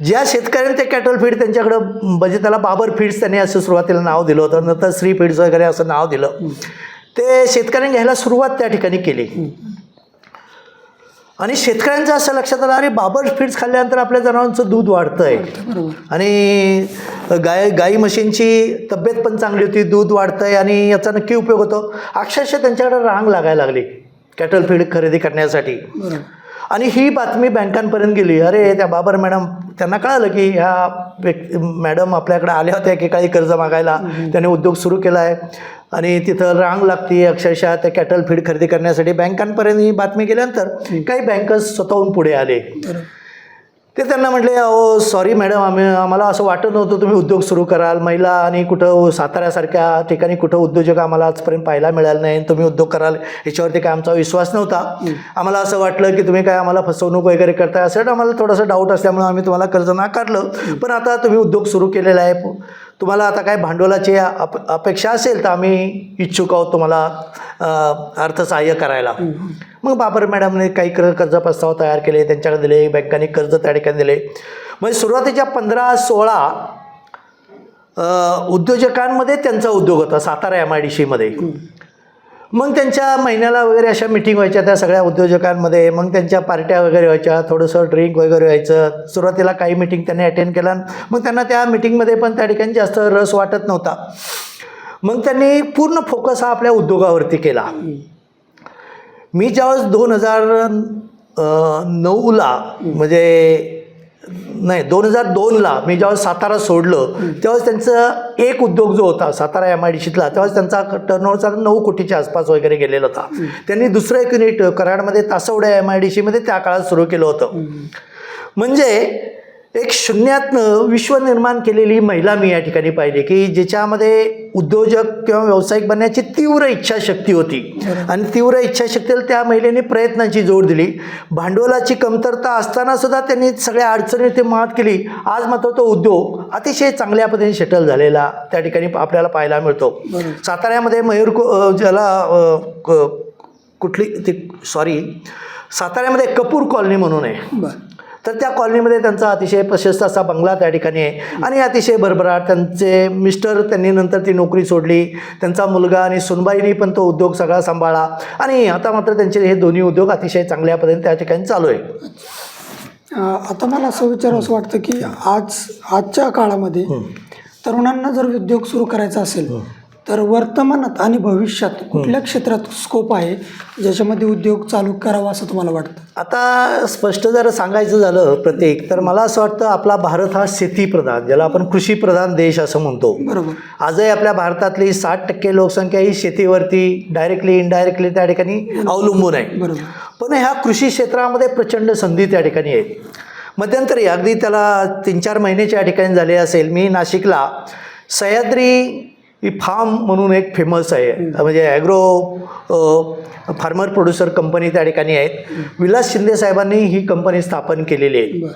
ज्या शेतकऱ्यांनी ते कॅटल फीड त्यांच्याकडं म्हणजे त्याला बाबर फीड्स त्यांनी असं सुरुवातीला नाव दिलं होतं, नंतर श्री फीड्स वगैरे असं नाव दिलं. ते शेतकऱ्यांनी घ्यायला सुरुवात त्या ठिकाणी केली. आणि शेतकऱ्यांचं असं लक्षात आलं, अरे बाबर फीड्स खाल्ल्यानंतर आपल्या जनावरांचं दूध वाढतं आहे आणि गाई म्हशींची तब्येत पण चांगली होती, दूध वाढतं आहे आणि याचा नक्की उपयोग होतो. अक्षरशः त्यांच्याकडे रांग लागायला लागली कॅटल फीड खरेदी करण्यासाठी. आणि ही बातमी बँकांपर्यंत गेली. अरे त्या बाबर मॅडम, त्यांना कळालं की ह्या मॅडम आपल्याकडे आल्या होत्या एकेकाळी कर्ज मागायला, त्याने उद्योग सुरू केला आहे आणि तिथं रांग लागते अक्षरशः त्या कॅटल फीड खरेदी करण्यासाठी. बँकांपर्यंत ही बातमी गेल्यानंतर काही बँकर्स स्वतःहून पुढे आले. ते त्यांना म्हटले, अहो सॉरी मॅडम, आम्हाला असं वाटत नव्हतं तुम्ही उद्योग सुरू कराल. महिला आणि कुठं साताऱ्यासारख्या ठिकाणी कुठं उद्योजक आम्हाला आजपर्यंत पाहायला मिळालं नाही, तुम्ही उद्योग कराल याच्यावरती काय आमचा विश्वास नव्हता. आम्हाला असं वाटलं की तुम्ही काय आम्हाला फसवणूक वगैरे करताय, असं आम्हाला थोडंसं डाऊट असल्यामुळे आम्ही तुम्हाला कर्ज नाकारलं. पण आता तुम्ही उद्योग सुरू केलेला आहे, तुम्हाला आता काय भांडवलाची अपेक्षा असेल तर आम्ही इच्छुक आहोत तुम्हाला अर्थसहाय्य करायला. मग बाबर मॅडमने काही कर्ज प्रस्ताव तयार केले, त्यांच्याकडे दिले, बँकांनी कर्ज त्या ठिकाणी दिले. म्हणजे सुरुवातीच्या 15-16 उद्योजकांमध्ये त्यांचा उद्योग होता सातारा MIDCमध्ये. मग त्यांच्या महिन्याला वगैरे अशा मिटिंग व्हायच्या त्या सगळ्या उद्योजकांमध्ये. मग त्यांच्या पार्ट्या वगैरे व्हायच्या, थोडंसं ड्रिंक वगैरे व्हायचं. सुरुवातीला काही मिटिंग त्यांनी अटेंड केला, मग त्यांना त्या मिटिंगमध्ये पण त्या ठिकाणी जास्त रस वाटत नव्हता. मग त्यांनी पूर्ण फोकस हा आपल्या उद्योगावरती केला. मी ज्यावेळेस 2009ला म्हणजे नाही 2002ला मी ज्यावेळेस सातारा सोडलं त्यावेळेस त्यांचं एक उद्योग जो होता सातारा MIDCतला, त्यावेळेस त्यांचा टर्नओव्हरचा 9 कोटीच्या आसपास वगैरे गेलेला होता. त्यांनी दुसरं एक युनिट कराडमध्ये तासवड्या MIDCमध्ये त्या काळात सुरू केलं होतं. म्हणजे एक शून्यातनं विश्व निर्माण केलेली महिला मी या ठिकाणी पाहिली की ज्याच्यामध्ये उद्योजक किंवा व्यावसायिक बनण्याची तीव्र इच्छाशक्ती होती. आणि तीव्र इच्छाशक्तीला त्या महिलेने प्रयत्नांची जोड दिली. भांडवलाची कमतरता असताना सुद्धा त्यांनी सगळ्या अडचणी ते मात केली. आज मात्र तो उद्योग अतिशय चांगल्या पद्धतीने सेटल झालेला त्या ठिकाणी आपल्याला पाहायला मिळतो. साताऱ्यामध्ये साताऱ्यामध्ये कपूर कॉलनी म्हणून आहे. तर त्या कॉलनीमध्ये त्यांचा अतिशय प्रशस्त असा बंगला त्या ठिकाणी आहे आणि अतिशय भरभराट. त्यांचे मिस्टर त्यांनी नंतर ती नोकरी सोडली, त्यांचा मुलगा आणि सुनबाईंनी पण तो उद्योग सगळा सांभाळला आणि आता मात्र त्यांचे हे दोन्ही उद्योग अतिशय चांगल्या पद्धतीने त्या ठिकाणी चालू आहे. आता मला असं विचारावं वाटतं की आजच्या काळामध्ये तरुणांना जर उद्योग सुरू करायचा असेल तर वर्तमानात आणि भविष्यात कुठल्या क्षेत्रात स्कोप आहे ज्याच्यामध्ये उद्योग चालू करावा असं तुम्हाला वाटतं? आता स्पष्ट जर सांगायचं झालं प्रत्येक, तर मला असं वाटतं आपला भारत हा शेतीप्रधान, ज्याला आपण कृषीप्रधान देश असं म्हणतो. बरोबर. आजही आपल्या भारतातली 60% लोकसंख्या ही शेतीवरती डायरेक्टली इनडायरेक्टली त्या ठिकाणी अवलंबून आहे. बरोबर. पण ह्या कृषी क्षेत्रामध्ये प्रचंड संधी त्या ठिकाणी आहे. मध्यंतरी अगदी त्याला 3-4 महिन्याच्या ठिकाणी झाले असेल, मी नाशिकला सह्याद्री फार्म म्हणून एक फेमस आहे, म्हणजे ॲग्रो फार्मर प्रोड्युसर कंपनी त्या ठिकाणी आहेत. विलास शिंदे साहेबांनी ही कंपनी स्थापन केलेली आहे.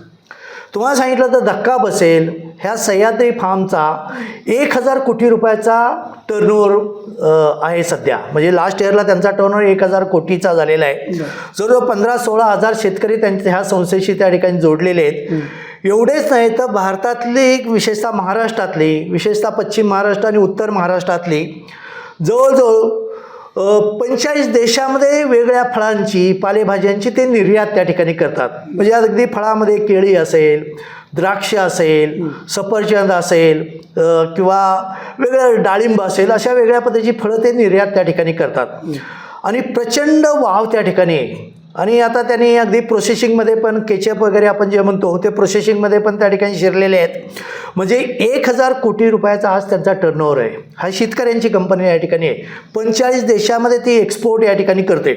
तुम्हाला सांगितलं तर धक्का बसेल, ह्या सह्याद्री फार्मचा 1000 कोटी रुपयाचा टर्नओव्हर आहे सध्या. म्हणजे लास्ट इयरला त्यांचा टर्नओव्हर 1000 कोटीचा झालेला आहे. जवळजवळ 15-16 हजार शेतकरी त्यांच्या ह्या संस्थेशी त्या ठिकाणी जोडलेले आहेत. एवढेच नाही तर भारतातली, विशेषतः महाराष्ट्रातली, विशेषतः पश्चिम महाराष्ट्र आणि उत्तर महाराष्ट्रातली जवळजवळ 45 देशामध्ये वेगळ्या फळांची, पालेभाज्यांची ते निर्यात त्या ठिकाणी करतात. म्हणजे अगदी फळामध्ये केळी असेल, द्राक्ष असेल, सफरचंद असेल किंवा वेगळं डाळिंब असेल, अशा वेगळ्या पद्धतीची फळं ते निर्यात त्या ठिकाणी करतात आणि प्रचंड वाव त्या ठिकाणी आहे. आणि आता त्यांनी अगदी प्रोसेसिंगमध्ये पण केचप वगैरे आपण जे म्हणतो ते प्रोसेसिंगमध्ये पण त्या ठिकाणी शिरलेले आहेत. म्हणजे 1000 कोटी रुपयाचा आज त्यांचा टर्नओव्हर आहे. हा शेतकऱ्यांची कंपनी या ठिकाणी आहे. 45 देशामध्ये ती एक्सपोर्ट या ठिकाणी करते.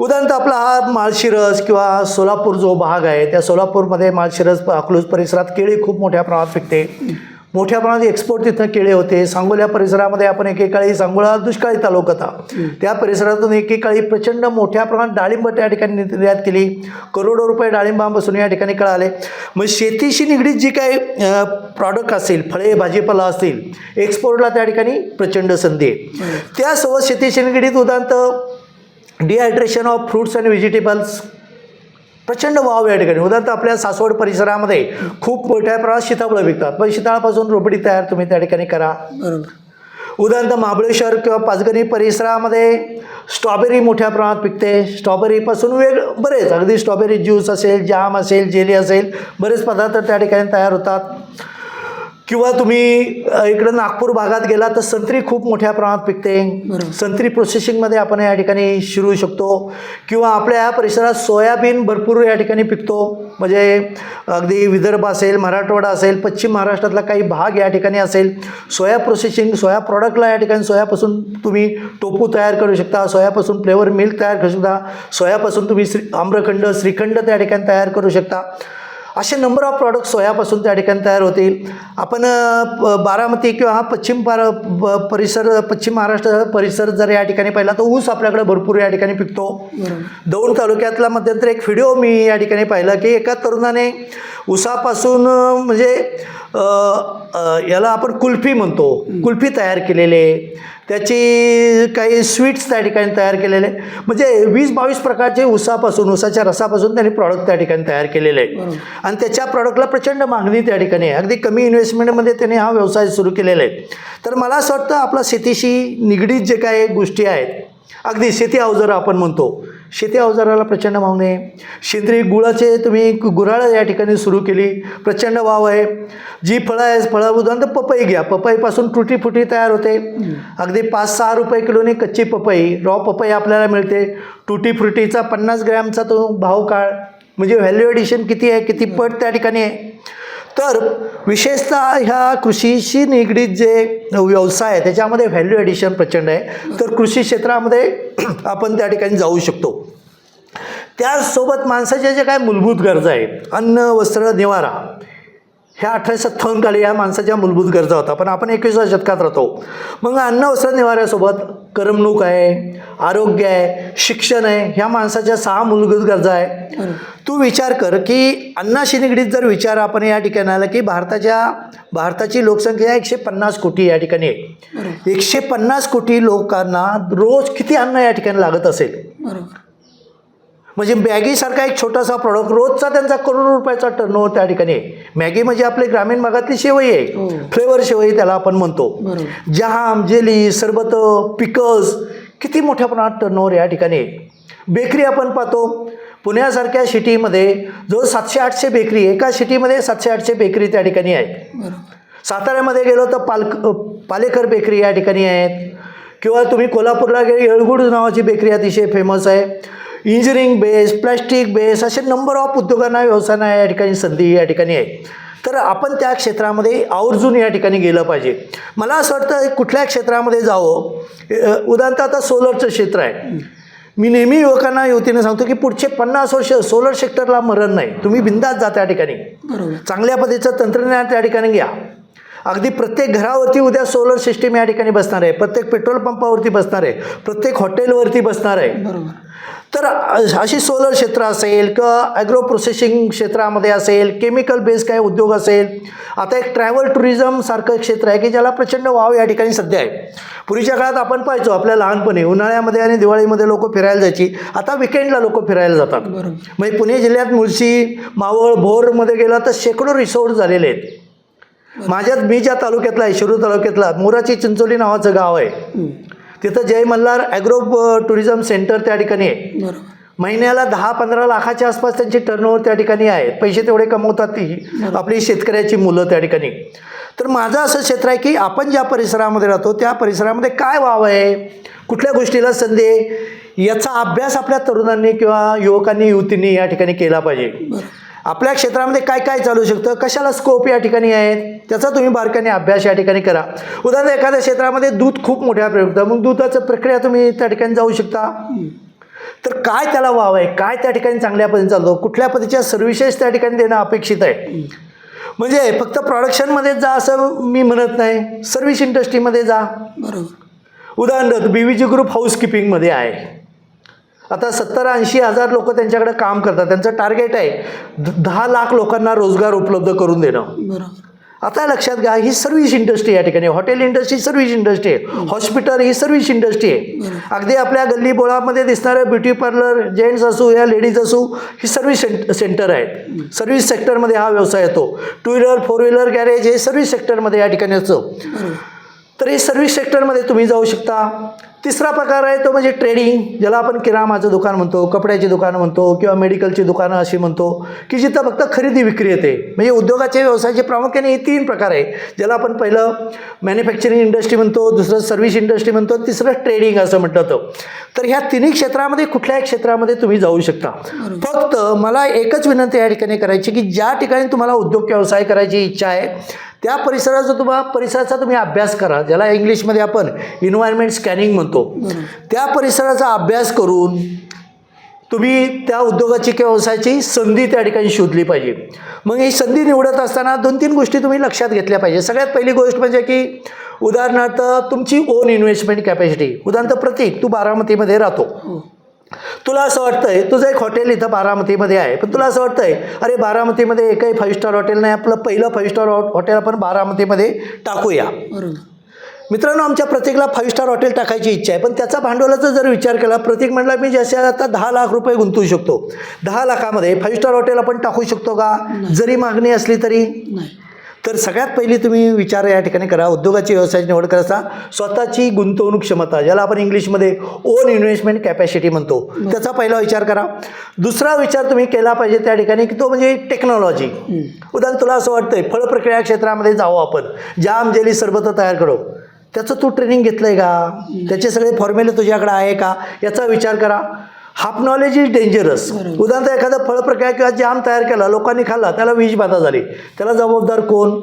उदाहरणार्थ आपला हा माळशिरस किंवा सोलापूर जो भाग आहे, त्या सोलापूरमध्ये माळशिरस अकलूज परिसरात केळी खूप मोठ्या प्रमाणात पिकते. मोठ्या प्रमाणात एक्सपोर्ट तिथं केळे होते. सांगोल्या परिसरामध्ये आपण एकेकाळी, सांगोला दुष्काळी तालुका होता, त्या परिसरातून एकेकाळी प्रचंड मोठ्या प्रमाणात डाळिंब त्या ठिकाणी निर्यात केली. करोडो रुपये डाळिंबापासून या ठिकाणी कळाले. मग शेतीशी निगडीत जी काही प्रॉडक्ट असेल, फळे भाजीपाला असतील, एक्सपोर्टला त्या ठिकाणी प्रचंड संधी आहे. त्यासोबत शेतीशी निगडीत उदाहरणार्थ dehydration of fruits and vegetables प्रचंड वाव या ठिकाणी. उदाहरणार्थ आपल्या सासवड परिसरामध्ये खूप मोठ्या प्रमाणात सीताफळं विकतात, पण सीताफळापासून रोपडी तयार तुम्ही त्या ठिकाणी करा. उदाहरणार्थ महाबळेश्वर किंवा पाचगणी परिसरामध्ये स्ट्रॉबेरी मोठ्या प्रमाणात पिकते. स्ट्रॉबेरीपासून बरेच अगदी स्ट्रॉबेरी ज्यूस असेल, जाम असेल, जेली असेल, बरेच पदार्थ त्या ठिकाणी तयार होतात. किंवा तुम्ही इकडं नागपूर भागात गेला तर संत्री खूप मोठ्या प्रमाणात पिकते. संत्री प्रोसेसिंगमध्ये आपण या ठिकाणी शिरू शकतो. किंवा आपल्या या परिसरात सोयाबीन भरपूर या ठिकाणी पिकतो. म्हणजे अगदी विदर्भ असेल, मराठवाडा असेल, पश्चिम महाराष्ट्रातला काही भाग या ठिकाणी असेल. सोया प्रोसेसिंग, सोया प्रॉडक्टला या ठिकाणी सोयापासून तुम्ही टोपू तयार करू शकता, सोयापासून फ्लेवर मिल्क तयार करू शकता, सोयापासून तुम्ही आम्रखंड, श्रीखंड त्या ठिकाणी तयार करू शकता. असे नंबर ऑफ प्रॉडक्ट सोयापासून त्या ठिकाणी तयार होतील. आपण बारामती किंवा हा पश्चिम महाराष्ट्र परिसर जर या ठिकाणी पाहिला तर ऊस आपल्याकडे भरपूर या ठिकाणी पिकतो. दौंड तालुक्यातला मध्यंतरी एक व्हिडिओ मी या ठिकाणी पाहिला की एका तरुणाने ऊसापासून म्हणजे याला आपण कुल्फी म्हणतो, कुल्फी तयार केलेले, त्याची काही स्वीट्स त्या ठिकाणी तयार केलेले, म्हणजे 20-22 प्रकारचे ऊसाच्या रसापासून त्यांनी प्रॉडक्ट त्या ठिकाणी तयार केलेले आहे. आणि त्याच्या प्रॉडक्टला प्रचंड मागणी त्या ठिकाणी आहे. अगदी कमी इन्व्हेस्टमेंटमध्ये त्यांनी हा व्यवसाय सुरू केलेला आहे. तर मला असं वाटतं आपला शेतीशी निगडीत जे काही गोष्टी आहेत, अगदी शेती अवजारं आपण म्हणतो, शेती अवजाराला प्रचंड मागणी आहे. सेंद्रिय गुळाचे तुम्ही गुऱ्हाळं या ठिकाणी सुरू केली, प्रचंड वाव आहे. जी फळं आहे, फळं उदाहरण पपई घ्या, पपईपासून तुटी फुटी तयार होते. अगदी 5-6 रुपये किलोनी कच्ची पपई, रॉ पपई आपल्याला मिळते. तुटी फ्रुटीचा 50 ग्रॅमचा तो भाव काळ, म्हणजे व्हॅल्यू ॲडिशन किती आहे, किती पट त्या ठिकाणी आहे. तर विशेषतः ह्या कृषीशी निगडीत जे व्यवसाय आहे त्याच्यामध्ये व्हॅल्यू ॲडिशन प्रचंड आहे. तर कृषी क्षेत्रामध्ये आपण त्या ठिकाणी जाऊ शकतो. त्याचसोबत माणसाच्या ज्या काय मूलभूत गरजा आहेत, अन्न, वस्त्र, निवारा, ह्या 1857 काली या माणसाच्या मूलभूत गरजा होता. पण आपण 21व्या शतकात राहतो. मग अन्न, वस्त्र, निवाऱ्यासोबत करमणूक आहे, आरोग्य आहे, शिक्षण आहे, ह्या माणसाच्या 6 मूलभूत गरजा आहे. तू विचार कर की अन्नाशी निगडीत जर विचार आपण या ठिकाणी आला की भारताची लोकसंख्या 150 कोटी या ठिकाणी आहे. 150 कोटी लोकांना रोज किती अन्न या ठिकाणी लागत असेल. म्हणजे मॅगीसारखा एक छोटासा प्रॉडक्ट रोजचा त्यांचा करोड रुपयाचा टर्नओव्हर त्या ठिकाणी आहे. मॅगी म्हणजे आपली ग्रामीण भागातली शेवई आहे, फ्लेवर शेवई त्याला आपण म्हणतो. जाम, जेली, सरबत, पिकल्स, किती मोठ्या प्रमाणात टर्नओव्हर या ठिकाणी आहे. बेकरी आपण पाहतो, पुण्यासारख्या सिटीमध्ये जो 700-800 बेकरी, एका सिटीमध्ये 700-800 बेकरी त्या ठिकाणी आहेत. साताऱ्यामध्ये गेलो तर पालेकर बेकरी या ठिकाणी आहेत. किंवा तुम्ही कोल्हापूरला गेले, येळगुड नावाची बेकरी अतिशय फेमस आहे. इंजिनिअरिंग बेस, प्लॅस्टिक बेस, असे नंबर ऑफ उद्योगांना, व्यवसायांना या ठिकाणी संधी या ठिकाणी आहे. तर आपण त्या क्षेत्रामध्ये आवर्जून या ठिकाणी गेलं पाहिजे. मला असं वाटतं कुठल्या क्षेत्रामध्ये जावं. उदाहरणतः आता सोलरचं क्षेत्र आहे. मी नेहमी युवकांना, युवतींना सांगतो की पुढचे 50 वर्ष सोलर सेक्टरला मरण नाही. तुम्ही बिंदास जा त्या ठिकाणी, चांगल्या पद्धतीचं तंत्रज्ञान त्या ठिकाणी घ्या. अगदी प्रत्येक घरावरती उद्या सोलर सिस्टीम या ठिकाणी बसणार आहे, प्रत्येक पेट्रोल पंपावरती बसणार आहे, प्रत्येक हॉटेलवरती बसणार आहे. तर अशी सोलर क्षेत्र असेल किंवा ॲग्रो प्रोसेसिंग क्षेत्रामध्ये असेल, केमिकल बेस काय उद्योग असेल. आता एक ट्रॅव्हल टुरिझम सारखं क्षेत्र आहे की ज्याला प्रचंड वाव या ठिकाणी सध्या आहे. पूर्वीच्या काळात आपण पाहायचो आपल्या लहानपणी उन्हाळ्यामध्ये आणि दिवाळीमध्ये लोक फिरायला जायची. आता विकेंडला लोक फिरायला जातात. म्हणजे पुणे जिल्ह्यात मुळशी, मावळ, भोरमध्ये गेला तर शेकडो रिसॉर्ट झालेले आहेत. मी ज्या तालुक्यातला आहे, शिरूर तालुक्यातला मोराची चिंचोली नावाचं गाव आहे. तिथं जय मल्हार ॲग्रो टुरिझम सेंटर त्या ठिकाणी आहे. महिन्याला 10-15 लाखाच्या आसपास त्यांची टर्नओव्हर त्या ठिकाणी आहे. पैसे तेवढे कमवतात ती आपली शेतकऱ्याची मुलं त्या ठिकाणी. तर माझं असं क्षेत्र आहे की आपण ज्या परिसरामध्ये राहतो त्या परिसरामध्ये काय वाव आहे, कुठल्या गोष्टीला संधी आहे, याचा अभ्यास आपल्या तरुणांनी किंवा युवकांनी, युवतींनी या ठिकाणी केला पाहिजे. आपल्या क्षेत्रामध्ये काय काय चालू शकतं, कशाला स्कोप या ठिकाणी आहे, त्याचा तुम्ही बारकाईने अभ्यास या ठिकाणी करा. उदाहरणार्थ एखाद्या क्षेत्रामध्ये दूध खूप मोठ्या प्रयोग, मग दुधाचं प्रक्रिया तुम्ही त्या ठिकाणी जाऊ शकता. तर काय त्याला वाव आहे, काय त्या ठिकाणी चांगल्या पद्धतीने चालतो, कुठल्या पद्धतीच्या सर्व्हिसेस त्या ठिकाणी देणं अपेक्षित आहे. म्हणजे फक्त प्रोडक्शनमध्ये जा असं मी म्हणत नाही, सर्व्हिस इंडस्ट्रीमध्ये जा. उदाहरणार्थ BVG ग्रुप हाऊसकीपिंगमध्ये आहे. आता 70-80 हजार लोक त्यांच्याकडे काम करतात. त्यांचं टार्गेट आहे 10 लाख लोकांना रोजगार उपलब्ध करून देणं. आता लक्षात घ्या, ही सर्व्हिस इंडस्ट्री या ठिकाणी. हॉटेल इंडस्ट्री सर्व्हिस इंडस्ट्री आहे, हॉस्पिटल ही सर्व्हिस इंडस्ट्री आहे. अगदी आपल्या गल्ली बोळामध्ये दिसणारं ब्युटी पार्लर, जेंट्स असू या लेडीज असू, ही सर्व्हिस सेंटर आहेत. सर्व्हिस सेक्टरमध्ये हा व्यवसाय येतो. 2 व्हीलर 4 व्हीलर गॅरेज हे सर्व्हिस सेक्टरमध्ये या ठिकाणी असतो. तर हे सर्व्हिस सेक्टरमध्ये तुम्ही जाऊ शकता. तिसरा प्रकार आहे तो म्हणजे ट्रेडिंग, ज्याला आपण किराणाचं दुकान म्हणतो, कपड्याची दुकानं म्हणतो किंवा मेडिकलची दुकानं अशी म्हणतो, की जिथं फक्त खरेदी विक्री येते. म्हणजे उद्योगाचे व्यवसायाचे प्रामुख्याने हे 3 प्रकार आहे, ज्याला आपण पहिलं मॅन्युफॅक्चरिंग इंडस्ट्री म्हणतो, दुसरं सर्व्हिस इंडस्ट्री म्हणतो, तिसरं ट्रेडिंग असं म्हटलं जातं. तर ह्या तिन्ही क्षेत्रामध्ये कुठल्याही क्षेत्रामध्ये तुम्ही जाऊ शकता. फक्त मला एकच विनंती या ठिकाणी करायची की ज्या ठिकाणी तुम्हाला उद्योग व्यवसाय करायची इच्छा आहे त्या परिसराचा तुम्ही अभ्यास करा, ज्याला इंग्लिशमध्ये आपण एन्व्हायरमेंट स्कॅनिंग म्हणतो. त्या परिसराचा अभ्यास करून तुम्ही त्या उद्योगाची किंवा व्यवसायाची संधी त्या ठिकाणी शोधली पाहिजे. मग ही संधी निवडत असताना 2-3 गोष्टी तुम्ही लक्षात घेतल्या पाहिजे. सगळ्यात पहिली गोष्ट म्हणजे की उदाहरणार्थ तुमची ओन इन्व्हेस्टमेंट कॅपॅसिटी. उदाहरणार्थ प्रतीक, तू बारामतीमध्ये राहतो, तुला असं वाटतंय तुझं एक हॉटेल इथं बारामतीमध्ये आहे, पण तुला असं वाटतंय अरे बारामतीमध्ये एकही 5 स्टार हॉटेल नाही, आपलं पहिलं 5 स्टार हॉटेल आपण बारामतीमध्ये टाकूया. मित्रांनो, आमच्या प्रत्येकला 5 स्टार हॉटेल टाकायची इच्छा आहे, पण त्याचा भांडवलाचा जर विचार केला, प्रत्येक म्हणला मी जसे आता 10 लाख रुपये गुंतवू शकतो, 10 लाखामध्ये 5 स्टार हॉटेल आपण टाकू शकतो का? जरी मागणी असली तरी नाही. तर सगळ्यात पहिली तुम्ही विचार या ठिकाणी करा, उद्योगाची व्यवसायाची निवड करायचा स्वतःची गुंतवणूक क्षमता, ज्याला आपण इंग्लिशमध्ये ओन इन्व्हेस्टमेंट कॅपॅसिटी म्हणतो, त्याचा पहिला विचार करा. दुसरा विचार तुम्ही केला पाहिजे त्या ठिकाणी की तो म्हणजे टेक्नॉलॉजी. उदाहरण तुला असं वाटतंय फळ प्रक्रिया क्षेत्रामध्ये जावं आपण, जाम जेली सरबत तयार करू, त्याचं तू ट्रेनिंग घेतलं आहे का? त्याचे सगळे फॉर्म्युले तुझ्याकडे आहे का? याचा विचार करा. Half knowledge is dangerous. उदाहरणार्थ एखादा फळ प्रक्रिया किंवा जाम तयार केला, लोकांनी खाल्ला, त्याला विषबाधा झाली, त्याला जबाबदार कोण?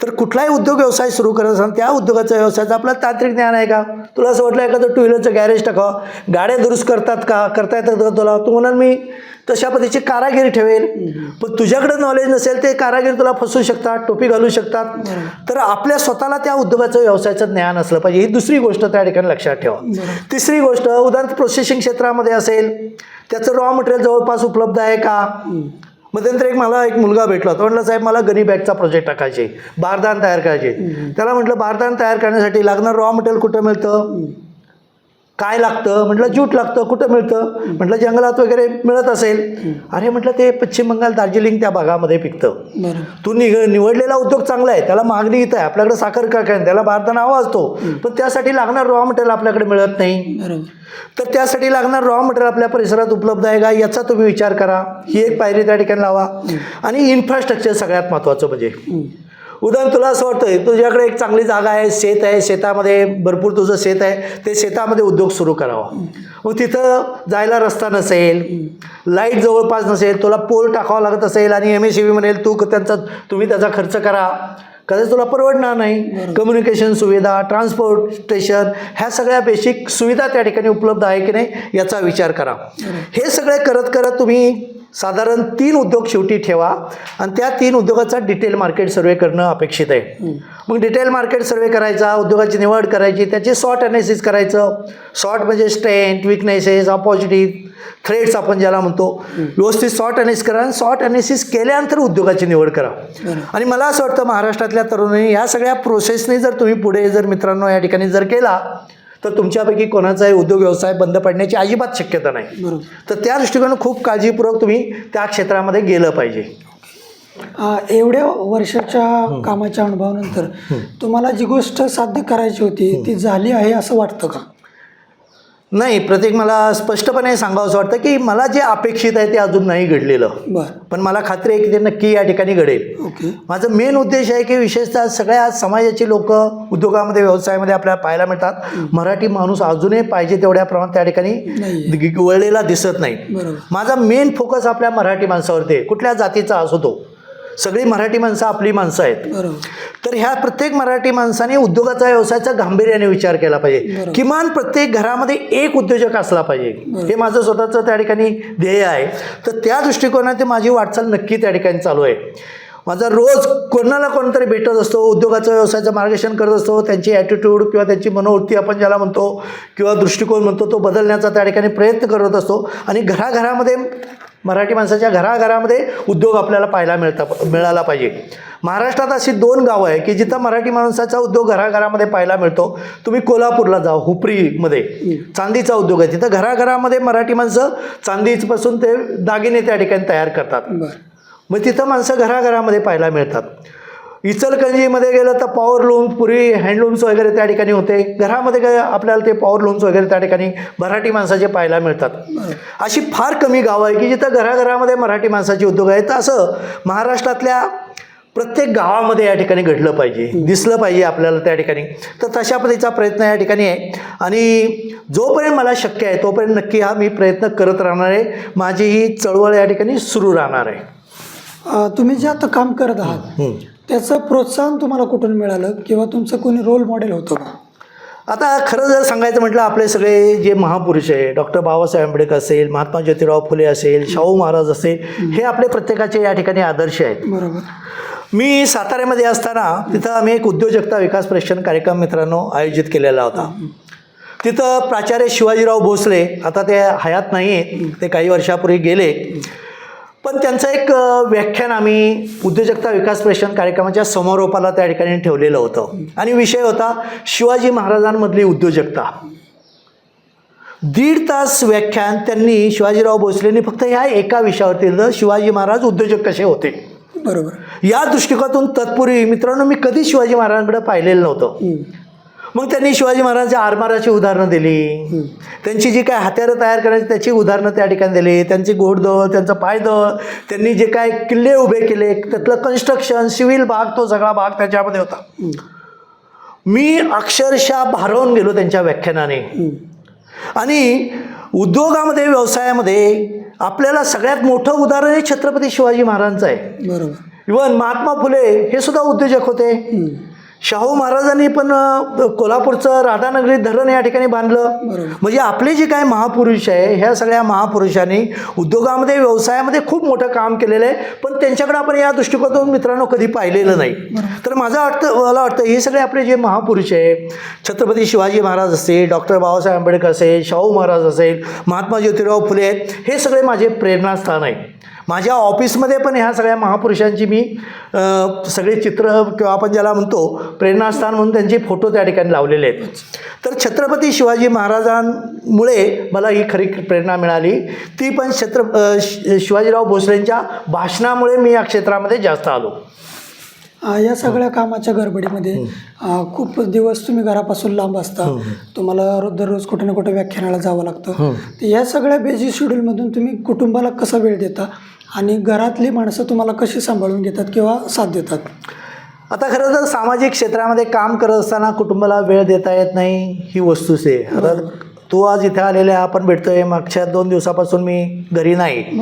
तर कुठलाही उद्योग व्यवसाय सुरू करत असताना त्या उद्योगाचा व्यवसायाचं आपलं तांत्रिक ज्ञान आहे का? तुला असं वाटलं एखादं 2 व्हीलरचं गॅरेज टाकावं, गाड्या दुरुस्त करता येतात का तुला? तू म्हणाल मी तशा पद्धतीची कारागिरी ठेवेल, पण तुझ्याकडे नॉलेज नसेल ते कारागीर तुला फसवू शकतात, टोपी घालू शकतात. तर आपल्या स्वतःला त्या उद्योगाचं व्यवसायाचं ज्ञान असलं पाहिजे, ही दुसरी गोष्ट त्या ठिकाणी लक्षात ठेवा. तिसरी गोष्ट, उदाहरणार्थ प्रोसेसिंग क्षेत्रामध्ये असेल, त्याचं रॉ मटेरियल जवळपास उपलब्ध आहे का? मध्यंतरी मला एक मुलगा भेटला, तो म्हटलं साहेब मला गनी बॅगचा प्रोजेक्ट टाकायचे, बारदान तयार करायचे. त्याला म्हटलं बारदान तयार करण्यासाठी लागणार रॉ मटेरियल कुठं मिळतं? काय लागतं? म्हटलं ज्यूट लागतं. कुठं मिळतं? म्हटलं जंगलात वगैरे मिळत असेल. अरे म्हटलं ते पश्चिम बंगाल, दार्जिलिंग त्या भागामध्ये पिकतं. तू निवडलेला उद्योग चांगला आहे, त्याला मागणी इथं आहे, आपल्याकडे साखर कारखाना, त्याला बारदाना हवा असतो, पण त्यासाठी लागणार रॉ मटेरियल आपल्याकडे मिळत नाही. तर त्यासाठी लागणार रॉ मटेरियल आपल्या परिसरात उपलब्ध आहे का, याचा तुम्ही विचार करा. ही एक पायरी त्या ठिकाणी लावा. आणि इन्फ्रास्ट्रक्चर सगळ्यात महत्त्वाचं. म्हणजे उदाहरण तुला असं वाटतंय तुझ्याकडे एक चांगली जागा आहे, शेत आहे, शेतामध्ये भरपूर तुझं शेत आहे, ते शेतामध्ये उद्योग सुरू करावा. मग तिथं जायला रस्ता नसेल, लाईट जवळपास नसेल, तुला पोल टाकावा लागत असेल आणि MSCB म्हणेल तुम्ही त्याचा खर्च करा, कदाचित तुला परवडणार नाही. कम्युनिकेशन सुविधा, ट्रान्सपोर्टेशन, ह्या सगळ्या बेसिक सुविधा त्या ठिकाणी उपलब्ध आहे की नाही याचा विचार करा. हे सगळे करत करत तुम्ही साधारण 3 उद्योग शेवटी ठेवा आणि त्या 3 उद्योगाचा डिटेल मार्केट सर्वे करणं अपेक्षित आहे. मग डिटेल मार्केट सर्वे करायचा, उद्योगाची निवड करायची, त्याचे सॉर्ट ॲनालिसिस करायचं. सॉर्ट म्हणजे स्ट्रेंथ, विकनेसेस, ऑपॉर्च्युनिटी, थ्रेड्स आपण ज्याला म्हणतो, व्यवस्थित सॉर्ट ॲनालिसिस करा. आणि सॉर्ट ॲनालिसिस केल्यानंतर उद्योगाची निवड करा. आणि मला असं वाटतं महाराष्ट्रातल्या तरुणांनी या सगळ्या प्रोसेसने जर तुम्ही पुढे जर मित्रांनो या ठिकाणी जर केला तर तुमच्यापैकी कोणाचाही उद्योग व्यवसाय बंद पडण्याची अजिबात शक्यता नाही. तर त्या दृष्टिकोनातून खूप काळजीपूर्वक तुम्ही त्या क्षेत्रामध्ये गेलं पाहिजे. एवढ्या वर्षाच्या कामाच्या अनुभवानंतर तुम्हाला जी गोष्ट साध्य करायची होती ती झाली आहे असं वाटतं का? नाही, प्रत्येक मला स्पष्टपणे सांगावं असं वाटतं की मला जे अपेक्षित आहे ते अजून नाही घडलेलं. पण मला खात्री आहे की ते नक्की या ठिकाणी घडेल. माझं मेन उद्देश आहे की विशेषतः सगळ्या समाजाची लोक उद्योगामध्ये, व्यवसायामध्ये आपल्याला पाहायला मिळतात. मराठी माणूस अजूनही पाहिजे तेवढ्या प्रमाणात त्या ठिकाणी वळलेला दिसत नाही. माझा मेन फोकस आपल्या मराठी माणसावरती आहे. कुठल्या जातीचा असो तो, सगळी मराठी माणसं आपली माणसं आहेत. तर ह्या प्रत्येक मराठी माणसाने उद्योगाचा, व्यवसायाचा गांभीर्याने विचार केला पाहिजे. किमान प्रत्येक घरामध्ये एक उद्योजक असला पाहिजे, हे माझं स्वतःचं त्या ठिकाणी ध्येय आहे. तर त्या दृष्टिकोनात माझी वाटचाल नक्की त्या ठिकाणी चालू आहे. माझा रोज कोणाला कोणतरी भेटत असतो, उद्योगाचं, व्यवसायाचं मार्गदर्शन करत असतो. त्यांची ॲटिट्यूड किंवा त्यांची मनोवृत्ती आपण ज्याला म्हणतो किंवा दृष्टिकोन म्हणतो तो बदलण्याचा त्या ठिकाणी प्रयत्न करत असतो. आणि घराघरामध्ये, मराठी माणसाच्या घराघरामध्ये उद्योग आपल्याला मिळाला पाहिजे. महाराष्ट्रात अशी 2 गावं आहे की जिथं मराठी माणसाचा उद्योग घराघरामध्ये पाहायला मिळतो. तुम्ही कोल्हापूरला जा, हुपरीमध्ये चांदीचा उद्योग आहे. तिथं घराघरामध्ये मराठी माणसं चांदीपासून ते दागिने त्या ठिकाणी तयार करतात. मग तिथं माणसं घराघरामध्ये पाहायला मिळतात. इचलकरंजीमध्ये गेलं तर पॉवर लूम्स, पूर्वी हँडलूम्स वगैरे त्या ठिकाणी होते. घरामध्ये काय आपल्याला ते पॉवर लूम्स वगैरे त्या ठिकाणी मराठी माणसाचे पाहायला मिळतात. अशी फार कमी गावं आहे की जिथं घराघरामध्ये मराठी माणसाचे उद्योग आहेत. तर असं महाराष्ट्रातल्या प्रत्येक गावामध्ये या ठिकाणी घडलं पाहिजे, दिसलं पाहिजे आपल्याला त्या ठिकाणी. तर तशा पद्धतीचा प्रयत्न या ठिकाणी आहे आणि जोपर्यंत मला शक्य आहे तोपर्यंत नक्की हा मी प्रयत्न करत राहणार आहे. माझी ही चळवळ या ठिकाणी सुरू राहणार आहे. तुम्ही जे आता काम करत आहात त्याचं प्रोत्साहन तुम्हाला कुठून मिळालं किंवा तुमचं कोणी रोल मॉडेल होतं का? आता खरं जर सांगायचं म्हटलं, आपले सगळे जे महापुरुष आहे, डॉक्टर बाबासाहेब आंबेडकर असेल, महात्मा ज्योतिराव फुले असेल, शाहू महाराज असेल, हे आपले प्रत्येकाचे या ठिकाणी आदर्श आहेत. बरोबर. मी साताऱ्यामध्ये असताना तिथं आम्ही एक उद्योजकता विकास प्रशिक्षण कार्यक्रम मित्रांनो आयोजित केलेला होता. तिथं प्राचार्य शिवाजीराव भोसले, आता ते हयात नाही आहेत, ते काही वर्षापूर्वी गेले, पण त्यांचं एक व्याख्यान आम्ही उद्योजकता विकास प्रशिक्षण कार्यक्रमाच्या समारोपाला त्या ठिकाणी ठेवलेलं होतं आणि विषय होता शिवाजी महाराजांमधली उद्योजकता. 1.5 तास व्याख्यान त्यांनी शिवाजीराव भोसलेंनी फक्त ह्या एका विषयावरती दिलं, शिवाजी महाराज उद्योजक कसे होते. बरोबर. या दृष्टिकोनातून तत्पूर्वी मित्रांनो मी कधी शिवाजी महाराजांकडे पाहिलेलं नव्हतं. मग त्यांनी शिवाजी महाराजांच्या आरमाराची उदाहरणं दिली, त्यांची जी काय हत्यारं तयार करायची त्याची उदाहरणं त्या ठिकाणी दिली, त्यांची घोडदळ, त्यांचं पायदळ, त्यांनी जे काय किल्ले उभे केले त्यातलं कन्स्ट्रक्शन, सिव्हिल भाग, तो सगळा भाग त्याच्यामध्ये होता. मी अक्षरशः भारावून गेलो त्यांच्या व्याख्यानाने. आणि उद्योगामध्ये, व्यवसायामध्ये आपल्याला सगळ्यात मोठं उदाहरण हे छत्रपती शिवाजी महाराजांचं आहे. बरोबर. इव्हन महात्मा फुले हे सुद्धा उद्योजक होते. शाहू महाराजांनी पण कोल्हापूरचं राधानगरी धरण या ठिकाणी बांधलं. म्हणजे आपले जे काय महापुरुष आहे, ह्या सगळ्या महापुरुषांनी उद्योगामध्ये, व्यवसायामध्ये खूप मोठं काम केलेलं आहे, पण त्यांच्याकडे आपण या दृष्टिकोनातून मित्रांनो कधी पाहिलेलं नाही. तर मला वाटतं हे सगळे आपले जे महापुरुष आहे, छत्रपती शिवाजी महाराज असेल, डॉक्टर बाबासाहेब आंबेडकर असेल, शाहू महाराज असेल, महात्मा ज्योतिराव फुले, हे सगळे माझे प्रेरणास्थान आहे. माझ्या ऑफिसमध्ये पण ह्या सगळ्या महापुरुषांची मी सगळे चित्र किंवा आपण ज्याला म्हणतो प्रेरणास्थान म्हणून त्यांचे फोटो त्या ठिकाणी लावलेले आहेत. तर छत्रपती शिवाजी महाराजांमुळे मला ही खरी प्रेरणा मिळाली. ती पण शिवाजीराव भोसलेंच्या भाषणामुळे मी या क्षेत्रामध्ये जास्त आलो. या सगळ्या कामाच्या गडबडीमध्ये खूप दिवस तुम्ही घरापासून लांब असता, तुम्हाला दररोज कुठे ना कुठे व्याख्यानाला जावं लागतं. तर या सगळ्या बिझी शेड्यूलमधून तुम्ही कुटुंबाला कसा वेळ देता आणि घरातली माणसं तुम्हाला कशी सांभाळून घेतात किंवा साथ देतात? आता खरं तर सामाजिक क्षेत्रामध्ये काम करत असताना कुटुंबाला वेळ देता येत नाही ही वस्तूच आहे. आता तू आज इथे आलेला आहे, आपण भेटतोय, मागच्या 2 दिवसापासून मी घरी नाही,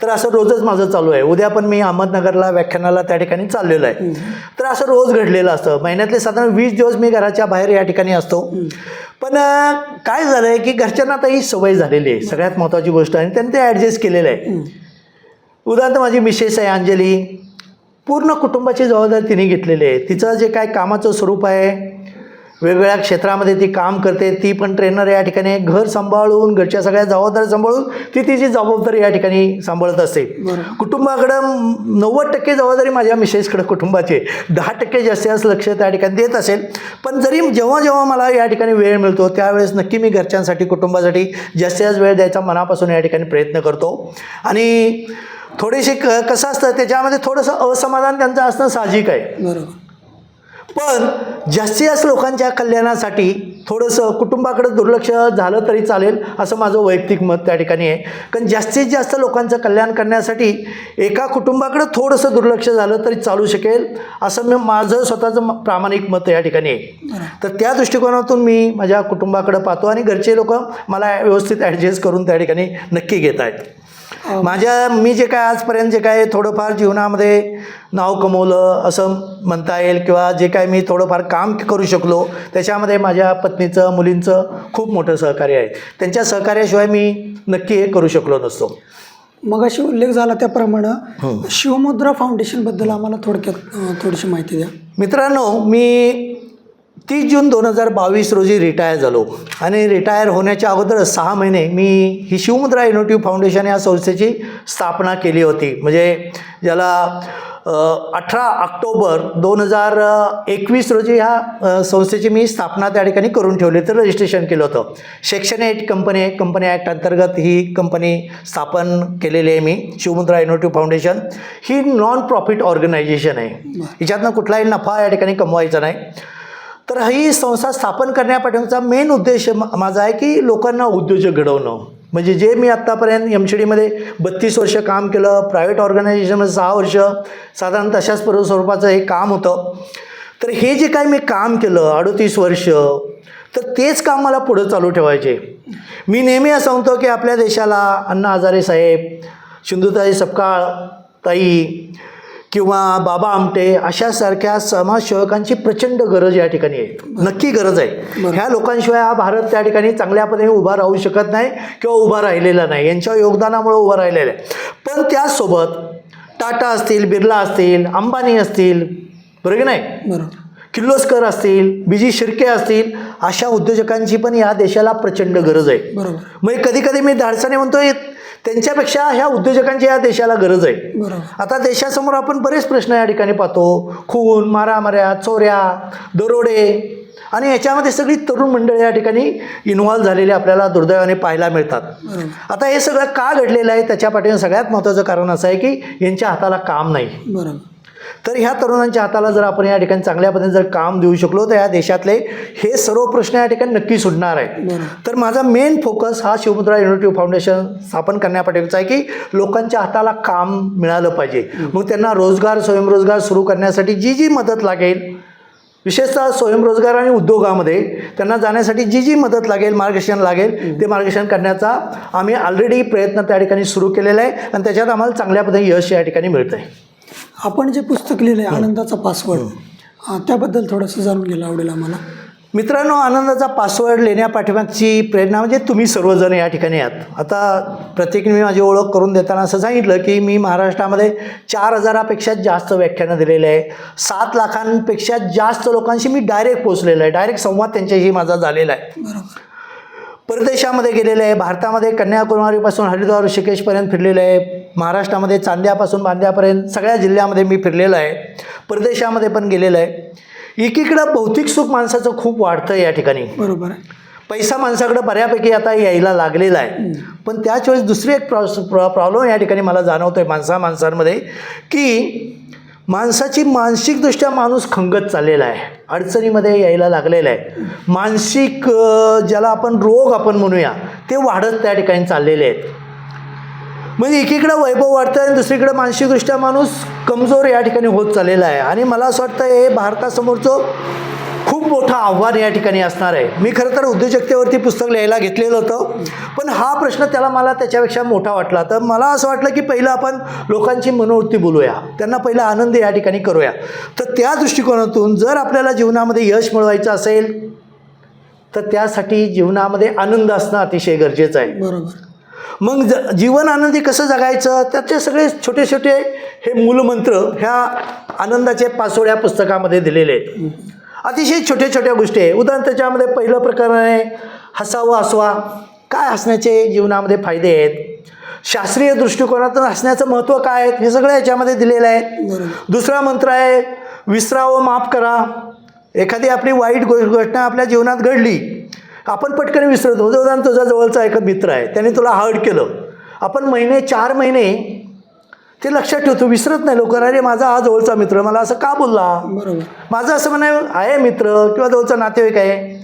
तर असं रोजच माझं चालू आहे. उद्या पण मी अहमदनगरला व्याख्यानाला त्या ठिकाणी चाललेलो आहे. तर असं रोज घडलेलं असतं. महिन्यातले साधारण 20 दिवस मी घराच्या बाहेर या ठिकाणी असतो. पण काय झालं आहे की घरच्यांना आता ही सवय झालेली आहे, सगळ्यात महत्त्वाची गोष्ट, आणि त्यांनी ते ॲडजस्ट केलेलं आहे. उदाहरणार्थ माझी मिसेस आहे अंजली, पूर्ण कुटुंबाची जबाबदारी तिने घेतलेली आहे. तिचं जे काय कामाचं स्वरूप आहे, वेगवेगळ्या क्षेत्रामध्ये ती काम करते, ती पण ट्रेनर या ठिकाणी, घर सांभाळून, घरच्या सगळ्या जबाबदारी सांभाळून ती तिची जबाबदारी या ठिकाणी सांभाळत असते. कुटुंबाकडं 90% जबाबदारी माझ्या मिसेसकडे कुटुंबाची, 10% जास्त लक्ष त्या ठिकाणी देत असेल. पण जरी जेव्हा जेव्हा मला या ठिकाणी वेळ मिळतो त्यावेळेस नक्की मी घरच्यांसाठी, कुटुंबासाठी जास्तीत जास्त वेळ द्यायचा मनापासून या ठिकाणी प्रयत्न करतो. आणि थोडीशी कसं असतं त्याच्यामध्ये थोडंसं असमाधान त्यांचं असणं साहजिक आहे. बरोबर. पण जास्तीत जास्त लोकांच्या कल्याणासाठी थोडंसं कुटुंबाकडे दुर्लक्ष झालं तरी चालेल असं माझं वैयक्तिक मत त्या ठिकाणी आहे. कारण जास्तीत जास्त लोकांचं कल्याण करण्यासाठी एका कुटुंबाकडे थोडंसं दुर्लक्ष झालं तरी चालू शकेल असं माझं स्वतःचं प्रामाणिक मत या ठिकाणी आहे. तर त्या दृष्टिकोनातून मी माझ्या कुटुंबाकडे पाहतो आणि घरचे लोक मला व्यवस्थित ॲडजस्ट करून त्या ठिकाणी नक्की घेत आहेत. मी जे काय आजपर्यंत जे काय थोडंफार जीवनामध्ये नाव कमवलं असं म्हणता येईल, किंवा जे काय मी थोडंफार काम करू शकलो त्याच्यामध्ये माझ्या पत्नीचं, मुलींचं खूप मोठं सहकार्य आहे. त्यांच्या सहकार्याशिवाय मी नक्की हे करू शकलो नसतो. मग अशी उल्लेख झाला त्याप्रमाणे शिवमुद्रा फाउंडेशनबद्दल आम्हाला थोडक्यात थोडीशी माहिती द्या. मित्रांनो, मी 30 जून 2022 रोजी रिटायर झालो आणि रिटायर होण्याच्या अगोदर 6 महिने मी ही शिवमुद्रा इनोव्हेटिव्ह फाउंडेशन या संस्थेची स्थापना केली होती. म्हणजे ज्याला 18 ऑक्टोबर 2021 रोजी ह्या संस्थेची मी स्थापना त्या ठिकाणी करून ठेवली तर रजिस्ट्रेशन केलं होतं. सेक्शन 8 कंपनी ॲक्ट अंतर्गत ही कंपनी स्थापन केलेली आहे मी. शिवमुद्रा इनोव्हेटिव्ह फाउंडेशन ही नॉन प्रॉफिट ऑर्गनायझेशन आहे. हिच्यातनं कुठलाही नफा या ठिकाणी कमवायचा नाही. तर ही संस्था स्थापन करण्यापाठीमागचा मेन उद्देश माझा आहे की लोकांना उद्योजक घडवणं. म्हणजे जे मी आत्तापर्यंत MCDमध्ये 32 वर्ष काम केलं, प्रायव्हेट ऑर्गनायझेशनमध्ये 6 वर्ष, साधारण तशाच स्वरूपाचं हे काम होतं. तर हे जे काही मी काम केलं 38 वर्ष, तर तेच काम मला पुढं चालू ठेवायचे. मी नेहमी असं म्हणतो की आपल्या देशाला अण्णा हजारे साहेब, सिंधुताई सपकाळ ताई किंवा बाबा आमटे अशासारख्या समाजसेवकांची प्रचंड गरज या ठिकाणी आहे. नक्की गरज आहे. ह्या लोकांशिवाय हा भारत त्या ठिकाणी चांगल्या पद्धतीने उभा राहू शकत नाही किंवा उभा राहिलेला नाही. यांच्या योगदानामुळे उभा राहिलेला आहे. पण त्याचसोबत टाटा असतील, बिर्ला असतील, अंबानी असतील, बरोबर की नाही, किर्लोस्कर असतील, BG शिर्के असतील, अशा उद्योजकांची पण या देशाला प्रचंड गरज आहे. म्हणजे कधी कधी मी धाडसाने म्हणतो त्यांच्यापेक्षा ह्या उद्योजकांची या देशाला गरज आहे. आता देशासमोर आपण बरेच प्रश्न या ठिकाणी पाहतो. खून, मारामाऱ्या, चोऱ्या, दरोडे आणि याच्यामध्ये सगळी तरुण मंडळी या ठिकाणी इन्व्हॉल्व झालेली आपल्याला दुर्दैवाने पाहायला मिळतात. आता हे सगळं का घडलेलं आहे त्याच्या पाठीमागे सगळ्यात महत्त्वाचं कारण असं आहे की यांच्या हाताला काम नाही. तर ह्या तरुणांच्या हाताला जर आपण या ठिकाणी चांगल्या पद्धतीने जर काम देऊ शकलो तर या देशातले हे सर्व प्रश्न या ठिकाणी नक्की सुटणार आहे. तर माझा मेन फोकस हा शिवमुद्रा इनोव्हेटिव्ह फाउंडेशन स्थापन करण्यापाठीचा आहे की लोकांच्या हाताला काम मिळालं पाहिजे. मग त्यांना रोजगार, स्वयंरोजगार सुरू करण्यासाठी जी जी मदत लागेल, विशेषतः स्वयंरोजगार आणि उद्योगामध्ये त्यांना जाण्यासाठी जी जी मदत लागेल, मार्गदर्शन लागेल, ते मार्गदर्शन करण्याचा आम्ही ऑलरेडी प्रयत्न त्या ठिकाणी सुरू केलेला आहे आणि त्याच्यात आम्हाला चांगल्या पद्धतीने यश या ठिकाणी मिळतं आहे. आपण जे पुस्तक लिहिलं आहे आनंदाचा पासवर्ड, त्याबद्दल थोडंसं जाणून घ्यायला आवडेल आम्हाला. मित्रांनो, आनंदाचा पासवर्ड लिहिण्यापाठीमागची प्रेरणा म्हणजे तुम्ही सर्वजण या ठिकाणी आहात. आता प्रत्येकाने माझी ओळख करून देताना असं सांगितलं की मी महाराष्ट्रामध्ये 4000पेक्षा जास्त व्याख्यानं दिलेले आहे. 7 लाखांपेक्षा जास्त लोकांशी मी डायरेक्ट पोचलेलो आहे. डायरेक्ट संवाद त्यांच्याशी माझा झालेला आहे. परदेशामध्ये गेलेलं आहे. भारतामध्ये कन्याकुमारीपासून हरिद्वार ऋषिकेशपर्यंत फिरलेलं आहे. महाराष्ट्रामध्ये चांद्यापासून बांद्यापर्यंत सगळ्या जिल्ह्यामध्ये मी फिरलेलं आहे. परदेशामध्ये पण गेलेलं आहे. एकीकडं भौतिक सुख माणसाचं खूप वाढतं या ठिकाणी. बरोबर आहे. पैसा माणसाकडं बऱ्यापैकी आता यायला लागलेला आहे. पण त्याच वेळेस दुसरी एक प्रॉब्लेम या ठिकाणी मला जाणवतो आहे माणसांमध्ये की माणसाची मानसिकदृष्ट्या माणूस खंगत चाललेला आहे, अडचणीमध्ये यायला लागलेला आहे. मानसिक ज्याला आपण रोग आपण म्हणूया ते वाढत त्या ठिकाणी चाललेले आहेत. म्हणजे एकीकडं वैभव वाढतं आणि दुसरीकडं मानसिकदृष्ट्या माणूस कमजोर या ठिकाणी होत चाललेला आहे. आणि मला असं वाटतं हे भारतासमोरचं खूप मोठं आव्हान या ठिकाणी असणार आहे. मी खरं तर उद्योजकतेवरती पुस्तक लिहायला घेतलेलं होतं, पण हा प्रश्न मला त्याच्यापेक्षा मोठा वाटला. तर मला असं वाटलं की पहिलं आपण लोकांची मनोवृत्ती बोलूया, त्यांना पहिलं आनंद या ठिकाणी करूया. तर त्या दृष्टिकोनातून जर आपल्याला जीवनामध्ये यश मिळवायचं असेल तर त्यासाठी जीवनामध्ये आनंद असणं अतिशय गरजेचं आहे. बरोबर. मग जीवन आनंदी कसं जगायचं त्याचे सगळे छोटे छोटे हे मूलमंत्र ह्या आनंदाचे पासवर्ड या पुस्तकामध्ये दिलेले आहेत. अतिशय छोट्या छोट्या गोष्टी आहे. उदाहरण त्याच्यामध्ये पहिलं प्रकरण आहे हसावं हसवा. काय हसण्याचे जीवनामध्ये फायदे आहेत, शास्त्रीय दृष्टिकोनातून हसण्याचं महत्त्व काय आहे, हे सगळं याच्यामध्ये दिलेलं आहे. दुसरा मंत्र आहे विसरावं माफ करा. एखादी आपली वाईट घटना आपल्या जीवनात घडली, आपण पटकन विसरतो. उदाहरण तुझा जवळचा एक मित्र आहे, त्याने तुला हर्ट केलं, आपण 4 महिने ते लक्षात ठेवतो, विसरत नाही लवकर. अरे माझा हा जवळचा मित्र मला असं का बोलला. बरोबर. माझं असं म्हणणं आहे मित्र किंवा जवळचा नातेवाईक आहे,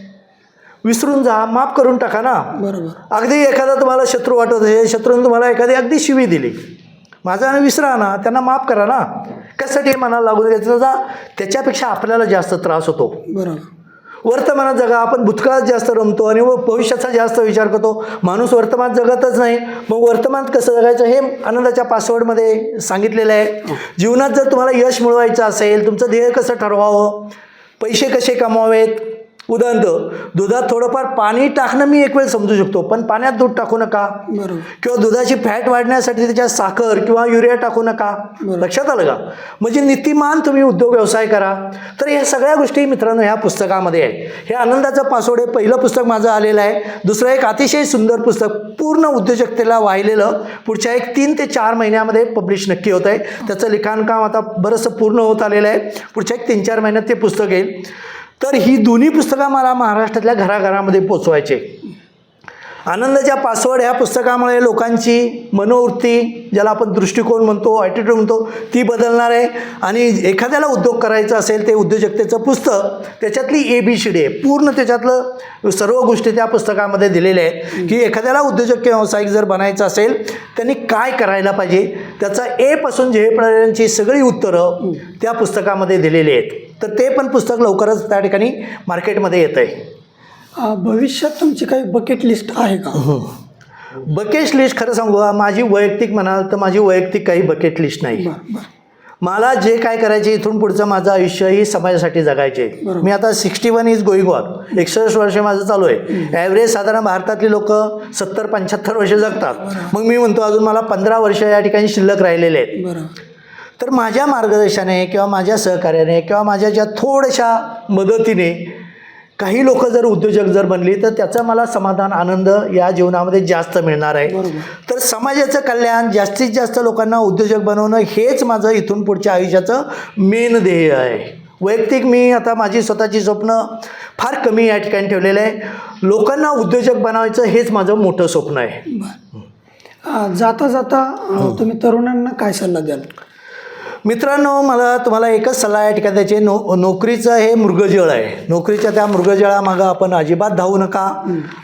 विसरून जा, माफ करून टाका ना. बरोबर. अगदी एखादा तुम्हाला शत्रू वाटत असेल, शत्रूने तुम्हाला एखादी अगदी शिवी दिली, माझा विसरा ना, त्यांना माफ करा ना. कशासाठी मनाला लागून द्यायचं, त्याच्यापेक्षा आपल्याला जास्त त्रास होतो. बरोबर. वर्तमानात जगा. आपण भूतकाळात जास्त रमतो आणि भविष्याचा जास्त विचार करतो. माणूस वर्तमान जगतच नाही. मग वर्तमानात कसं जगायचं हे आनंदाच्या पासवर्डमध्ये सांगितलेलं आहे. जीवनात जर तुम्हाला यश मिळवायचं असेल, तुमचं ध्येय कसं ठरवावं, पैसे कसे कमवावेत, उदाहरणार्थ दुधात थोडंफार पाणी टाकणं मी एक वेळ समजू शकतो, पण पाण्यात दूध टाकू नका. बरोबर. किंवा दुधाची फॅट वाढण्यासाठी त्याच्यात साखर किंवा युरिया टाकू नका. लक्षात आलं का? म्हणजे नीतिमान तुम्ही उद्योग व्यवसाय करा. तर या सगळ्या गोष्टी मित्रांनो ह्या पुस्तकामध्ये आहे. हे आनंदाचा पासवर्ड हे पहिलं पुस्तक माझं आलेलं आहे. दुसरं एक अतिशय सुंदर पुस्तक पूर्ण उद्योजकतेला वाहिलेलं पुढच्या एक 3 ते 4 महिन्यामध्ये पब्लिश नक्की होत आहे. त्याचं लिखाणकाम आता बरंचसं पूर्ण होत आलेलं आहे. पुढच्या एक 3-4 महिन्यात ते पुस्तक येईल. तर ही दोन्ही पुस्तकं मला महाराष्ट्रातल्या घराघरामध्ये पोचवायचे. आनंदाच्या पासवर्ड ह्या पुस्तकामुळे लोकांची मनोवृत्ती, ज्याला आपण दृष्टिकोन म्हणतो, ॲटिट्यूड म्हणतो, ती बदलणार आहे. आणि एखाद्याला उद्योग करायचा असेल ते उद्योजकतेचं पुस्तक, त्याच्यातली ABCD आहे पूर्ण, त्याच्यातलं सर्व गोष्टी त्या पुस्तकामध्ये दिलेल्या आहेत की एखाद्याला उद्योजक किंवा व्यावसायिक जर बनायचं असेल त्यांनी काय करायला पाहिजे, त्याचा A पासून झेडपर्यंतची सगळी उत्तरं त्या पुस्तकामध्ये दिलेली आहेत. तर ते पण पुस्तक लवकरच त्या ठिकाणी मार्केटमध्ये येतं आहे. भविष्यात तुमची काही बकेट लिस्ट आहे का? बकेट लिस्ट खरं सांगू का, माझी वैयक्तिक म्हणाल तर माझी वैयक्तिक काही बकेट लिस्ट नाही. मला जे काय करायचे इथून पुढचं माझं आयुष्य ही समाजासाठी जगायचे. मी आता 61 इज गोईंग ऑन, 61 वर्ष माझं चालू आहे. ॲव्हरेज साधारण भारतातली लोक 70-75 वर्ष जगतात. मग मी म्हणतो अजून मला 15 वर्ष या ठिकाणी शिल्लक राहिलेले आहेत. तर माझ्या मार्गदर्शनाने किंवा माझ्या सहकार्याने किंवा माझ्या ज्या थोड्याशा मदतीने काही लोक जर उद्योजक जर बनली तर त्याचा मला समाधान, आनंद या जीवनामध्ये जास्त मिळणार आहे. तर समाजाचं कल्याण, जास्तीत जास्त लोकांना उद्योजक बनवणं हेच माझं इथून पुढच्या आयुष्याचं मेन ध्येय आहे. वैयक्तिक मी आता माझी स्वतःची स्वप्न फार कमी या ठिकाणी ठेवलेलं आहे. लोकांना उद्योजक बनावायचं हेच माझं मोठं स्वप्न आहे. जाता जाता तुम्ही तरुणांना काय सल्ला द्याल? मित्रांनो, मला तुम्हाला एकच सल्ला या ठिकाणी द्यायचे, नोकरीचं हे मृगजळ आहे. नोकरीच्या त्या मृगजळामागं आपण अजिबात धावू नका.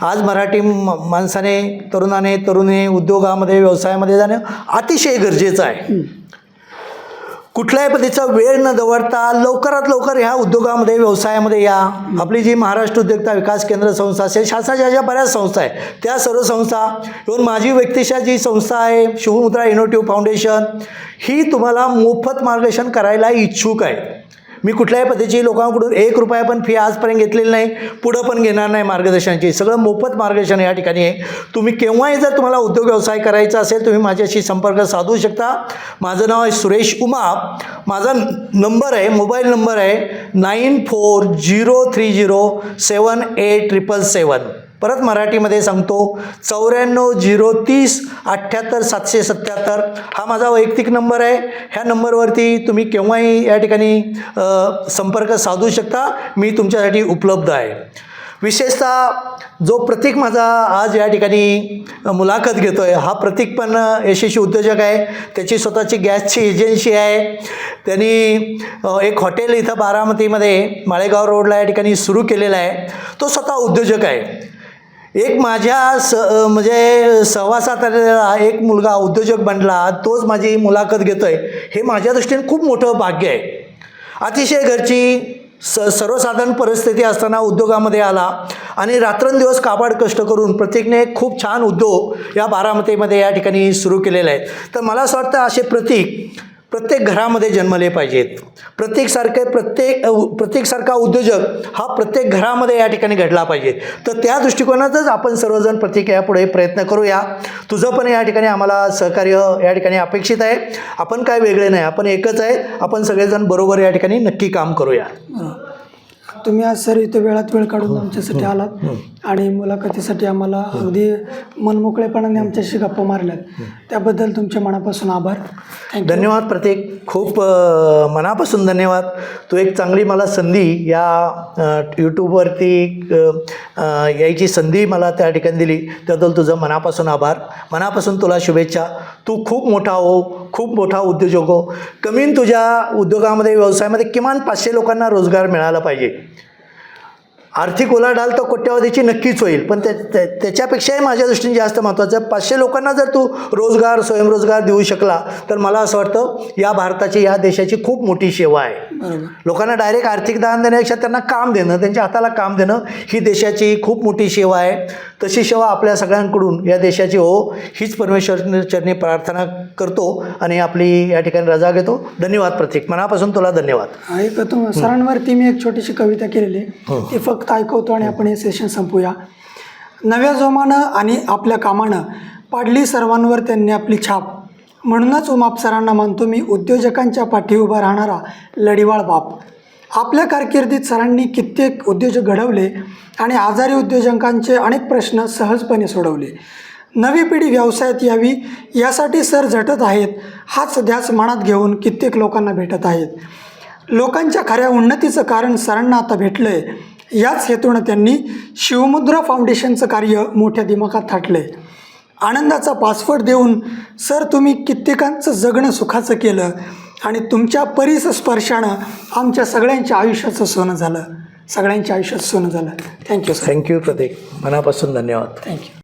आज मराठी माणसाने, तरुणीने उद्योगामध्ये, व्यवसायामध्ये जाणं अतिशय गरजेचं आहे. कुठल्याही पद्धतीचा वेळ न दवडता लवकरात लवकर ह्या उद्योगामध्ये, व्यवसायामध्ये या. आपली जी महाराष्ट्र उद्योजकता विकास केंद्र संस्था असेल, शासनाच्या ज्या बऱ्याच संस्था आहे त्या सर्व संस्था, इव्हन माझी व्यक्तिशः जी संस्था आहे शिवमुद्रा इनोव्हेटिव्ह फाउंडेशन, ही तुम्हाला मोफत मार्गदर्शन करायला इच्छुक आहे. मी कुठल्याही पद्धतीची लोकांकडून 1 रुपया पण फी आजपर्यंत घेतलेली नाही, पुढं पण घेणार नाही. मार्गदर्शनाची सगळं मोफत मार्गदर्शन या ठिकाणी आहे. तुम्ही केव्हाही जर तुम्हाला उद्योग व्यवसाय करायचा असेल तुम्ही माझ्याशी संपर्क साधू शकता. माझं नाव आहे सुरेश उमाप. माझा नंबर आहे, मोबाईल नंबर आहे 9403078777. परत मराठीमध्ये सांगतो 9403088777. हा माझा वैयक्तिक नंबर आहे. ह्या नंबरवरती तुम्ही केव्हाही या ठिकाणी संपर्क साधू शकता. मी तुमच्यासाठी उपलब्ध आहे. विशेषतः जो प्रतीक माझा आज या ठिकाणी मुलाखत घेतो आहे, हा प्रतीक पण यशस्वी उद्योजक आहे. त्याची स्वतःची गॅसची एजन्सी आहे. त्यांनी एक हॉटेल इथं बारामतीमध्ये माळेगाव रोडला या ठिकाणी सुरू केलेलं आहे. तो स्वतः उद्योजक आहे. एक माझ्या म्हणजे सहवासात आलेला एक मुलगा उद्योजक बनला, तोच माझी मुलाखत घेतो आहे. हे माझ्या दृष्टीने खूप मोठं भाग्य आहे. अतिशय घरची सर्वसाधारण परिस्थिती असताना उद्योगामध्ये आला आणि रात्रंदिवस काबाड कष्ट करून प्रत्येकने खूप छान उद्योग या बारामतीमध्ये या ठिकाणी सुरू केलेले आहेत. तर मला असं वाटतं असे प्रत्येक घरामध्ये जन्मले पाहिजेत. प्रत्येकसारखा उद्योजक हा प्रत्येक घरामध्ये या ठिकाणी घडला पाहिजे. तर त्या दृष्टिकोनातच आपण सर्वजण प्रत्येक यापुढे प्रयत्न करूया. तुझं पण या ठिकाणी आम्हाला सहकार्य या ठिकाणी अपेक्षित आहे. आपण काय वेगळे नाही, आपण एकच आहे. आपण सगळेजण बरोबर या ठिकाणी नक्की काम करूया. तुम्ही आज सर इथं वेळात वेळ काढून आमच्यासाठी आलात आणि मुलाखतीसाठी आम्हाला अगदी मनमोकळेपणाने आमच्याशी गप्पा मारल्यात, त्याबद्दल तुमच्या मनापासून आभार. धन्यवाद प्रतीक, खूप मनापासून धन्यवाद. तू एक चांगली मला संधी या यूट्यूबवरती यायची संधी मला त्या ठिकाणी दिली, त्याबद्दल तुझं मनापासून आभार. मनापासून तुला शुभेच्छा. तू खूप मोठा हो, खूप मोठा उद्योजक हो. कमीन तुझ्या उद्योगामध्ये, व्यवसायामध्ये किमान 500 लोकांना रोजगार मिळाला पाहिजे. आर्थिक उलाढाल तर कोट्यावधीची नक्कीच होईल, पण त्याच्यापेक्षाही माझ्या दृष्टीने जास्त महत्त्वाचं 500 लोकांना जर तू रोजगार, स्वयंरोजगार देऊ शकला तर मला असं वाटतं या भारताची, या देशाची खूप मोठी सेवा आहे. लोकांना डायरेक्ट आर्थिक दान देण्यापेक्षा त्यांना काम देणं, त्यांच्या हाताला काम देणं ही देशाची खूप मोठी सेवा आहे. तशी सेवा आपल्या सगळ्यांकडून या देशाची हो, हीच परमेश्वरचरणी प्रार्थना करतो आणि आपली या ठिकाणी रजा घेतो. धन्यवाद प्रतीक, मनापासून तुला धन्यवाद. एक सरांवरती मी एक छोटीशी कविता केलेली आहे. ती फक्त फक्त ऐकवतो आणि आपण हे सेशन संपूया. नव्या जोमानं आणि आपल्या कामानं पाडली सर्वांवर त्यांनी आपली छाप. म्हणूनच उमाप सरांना मानतो मी उद्योजकांच्या पाठी उभा राहणारा लढिवाळ बाप. आपल्या कारकिर्दीत सरांनी कित्येक उद्योजक घडवले आणि आजारी उद्योजकांचे अनेक प्रश्न सहजपणे सोडवले. नवी पिढी व्यवसायात यावी यासाठी सर झटत आहेत. हाच ध्यास मनात घेऊन कित्येक लोकांना भेटत आहेत. लोकांच्या खऱ्या उन्नतीचं कारण सरांना आता भेटलं आहे. याच हेतूनं त्यांनी शिवमुद्रा फाउंडेशनचं कार्य मोठ्या दिमाखात थाटलं आहे. आनंदाचा पासवर्ड देऊन सर तुम्ही कित्येकांचं जगणं सुखाचं केलं आणि तुमच्या परिस्पर्शानं आमच्या सगळ्यांच्या आयुष्याचं सोनं झालं. Thank you sir. थँक्यू प्रतीक, मनापासून धन्यवाद. थँक्यू.